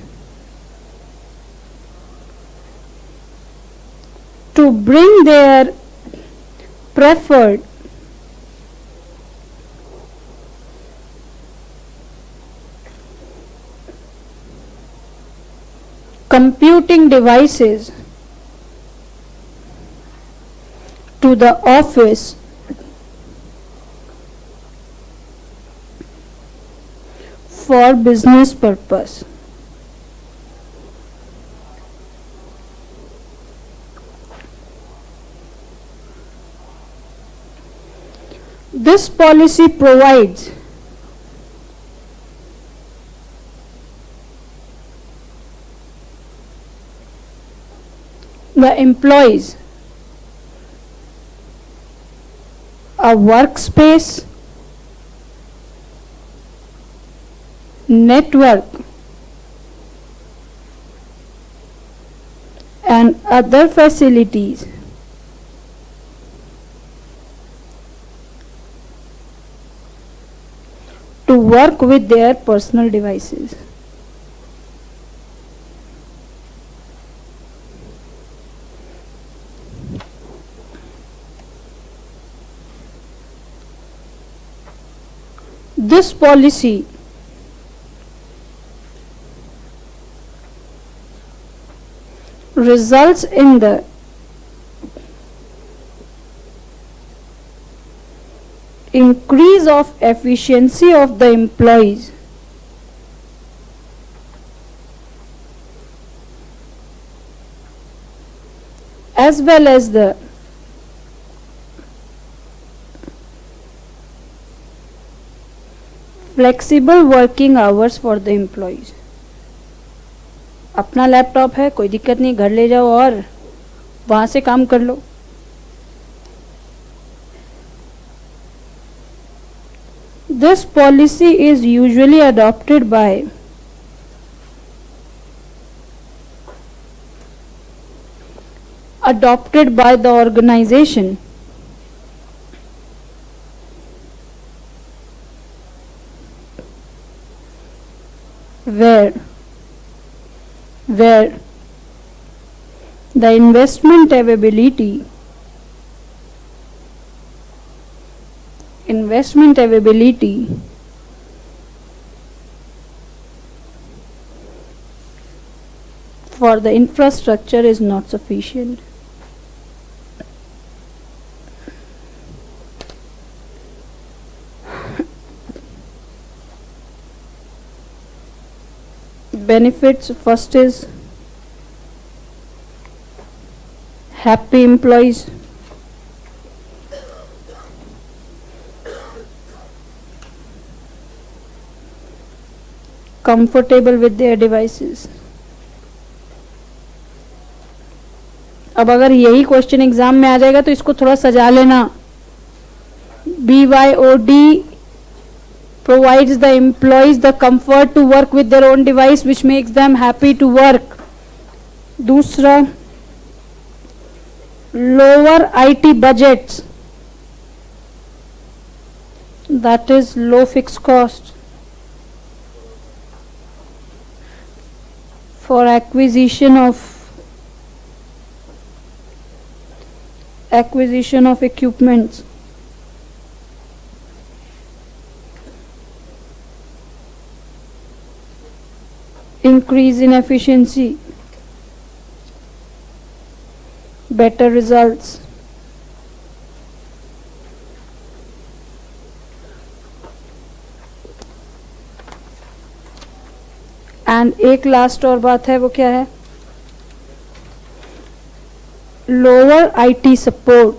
to bring their preferred computing devices to the office for business purpose. This policy provides the employees a workspace, network, and other facilities to work with their personal devices. This policy results in the increase of efficiency of the employees as well as the flexible working hours for the employees. अपना laptop है, कोई दिक्कत नहीं, घर ले जाओ और वहां से काम कर लो। This policy is usually adopted by the organization where the investment availability for the infrastructure is not sufficient. Benefits: first is happy employees. comfortable with their devices. अब अगर यही क्वेश्चन एग्जाम में आ जाएगा तो इसको थोड़ा सजा लेना. BYOD provides the employees the comfort to work with their own device which makes them happy to work. दूसरा, lower IT budgets, that is low fixed cost for acquisition of equipments. Increase in efficiency, better results. And एक last और बात है, वो क्या है? Lower IT support.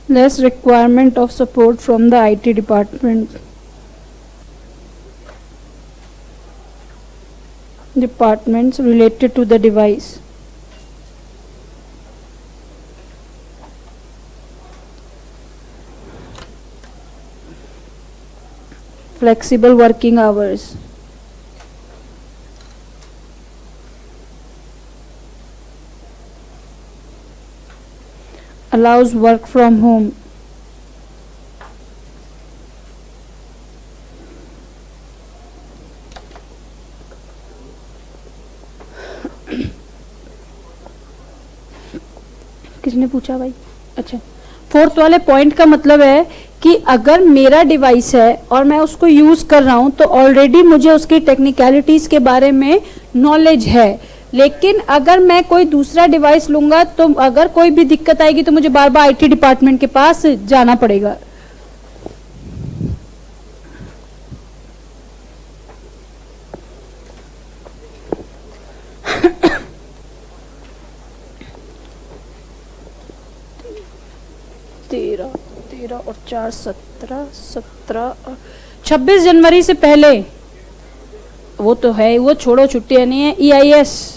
Less requirement of support from the IT departments related to the device. Flexible working hours. Allows work from home. किसने पूछा भाई? अच्छा, फोर्थ वाले पॉइंट का मतलब है कि अगर मेरा डिवाइस है और मैं उसको यूज कर रहा हूं तो ऑलरेडी मुझे उसकी टेक्निकलिटीज के बारे में नॉलेज है. लेकिन अगर मैं कोई दूसरा डिवाइस लूंगा तो अगर कोई भी दिक्कत आएगी तो मुझे बार बार आईटी डिपार्टमेंट के पास जाना पड़ेगा. तेरह और 4 17 26 जनवरी से पहले, वो तो है, वो छोड़ो, छुट्टियां नहीं है. EIS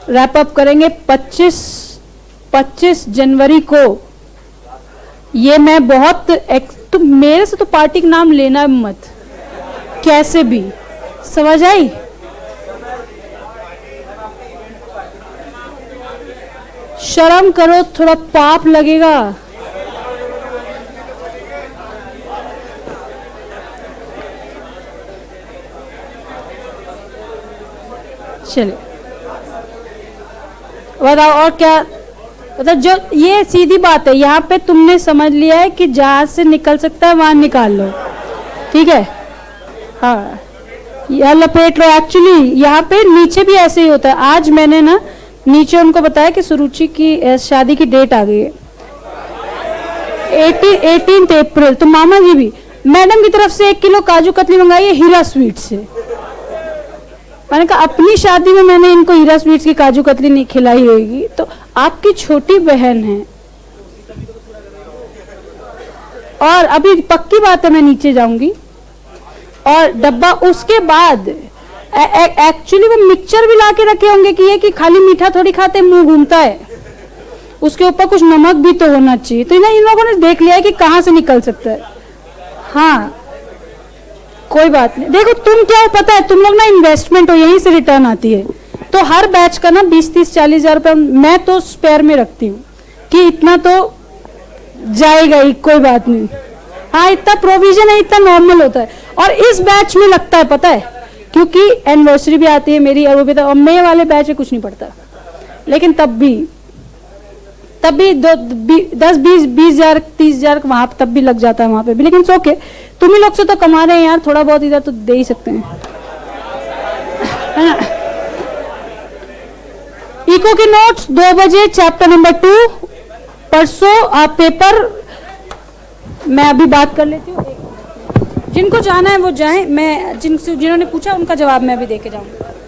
रैप अप करेंगे 25 जनवरी को. ये मैं बहुत तो मेरे से तो पार्टी का नाम लेना मत, कैसे भी, समझ आई? शर्म करो, थोड़ा पाप लगेगा. चलिए बताओ और क्या. मतलब जो ये सीधी बात है, यहाँ पे तुमने समझ लिया है कि जहां से निकल सकता है वहां निकाल लो, ठीक है? हाँ, या लपेट लो. एक्चुअली यहाँ पे नीचे भी ऐसे ही होता है. आज मैंने ना नीचे उनको बताया कि सुरुचि की शादी की डेट आ गई है 18 अप्रैल. तो मामा जी भी मैडम की तरफ से 1 किलो काजू कतली मंगाई है हीरा स्वीट से. मैंने कहा अपनी शादी में मैंने इनको हीरा स्वीट्स की काजू कतली नहीं खिलाई होगी, तो आपकी छोटी बहन है. और अभी पक्की बात है, मैं नीचे जाऊंगी और डब्बा उसके बाद एक्चुअली वो मिक्सचर भी ला के रखे होंगे कि ये कि खाली मीठा थोड़ी खाते मुंह घूमता है, उसके ऊपर कुछ नमक भी तो होना चाहिए. तो इन लोगों ने देख लिया है कि कहाँ से निकल सकता है. हाँ, कोई बात नहीं. देखो तुम क्या हो पता है, तुम लोग ना इन्वेस्टमेंट हो, यहीं से रिटर्न आती है. तो हर बैच का ना 20-30-40 हजार रुपये मैं तो स्पेयर में रखती हूँ कि इतना तो जाएगा ही, कोई बात नहीं. हाँ, इतना प्रोविजन है, इतना नॉर्मल होता है. और इस बैच में लगता है पता है, क्योंकि एनिवर्सरी भी आती है मेरी और वो भी, और मई वाले बैच में कुछ नहीं पड़ता. लेकिन तब भी 10-20 हजार 30 हजार वहां तब भी लग जाता है वहां पे भी. लेकिन ओके, तुम ही लोग से तो कमा रहे हैं यार, थोड़ा बहुत इधर तो दे ही सकते हैं, है ना? इको के नोट्स 2 बजे चैप्टर नंबर 2 परसों. आप पेपर मैं अभी बात कर लेती हूँ. जिनको जाना है वो जाएं, मैं जिनसे जिन्होंने पूछा उनका जवाब मैं अभी दे के जाऊंगी।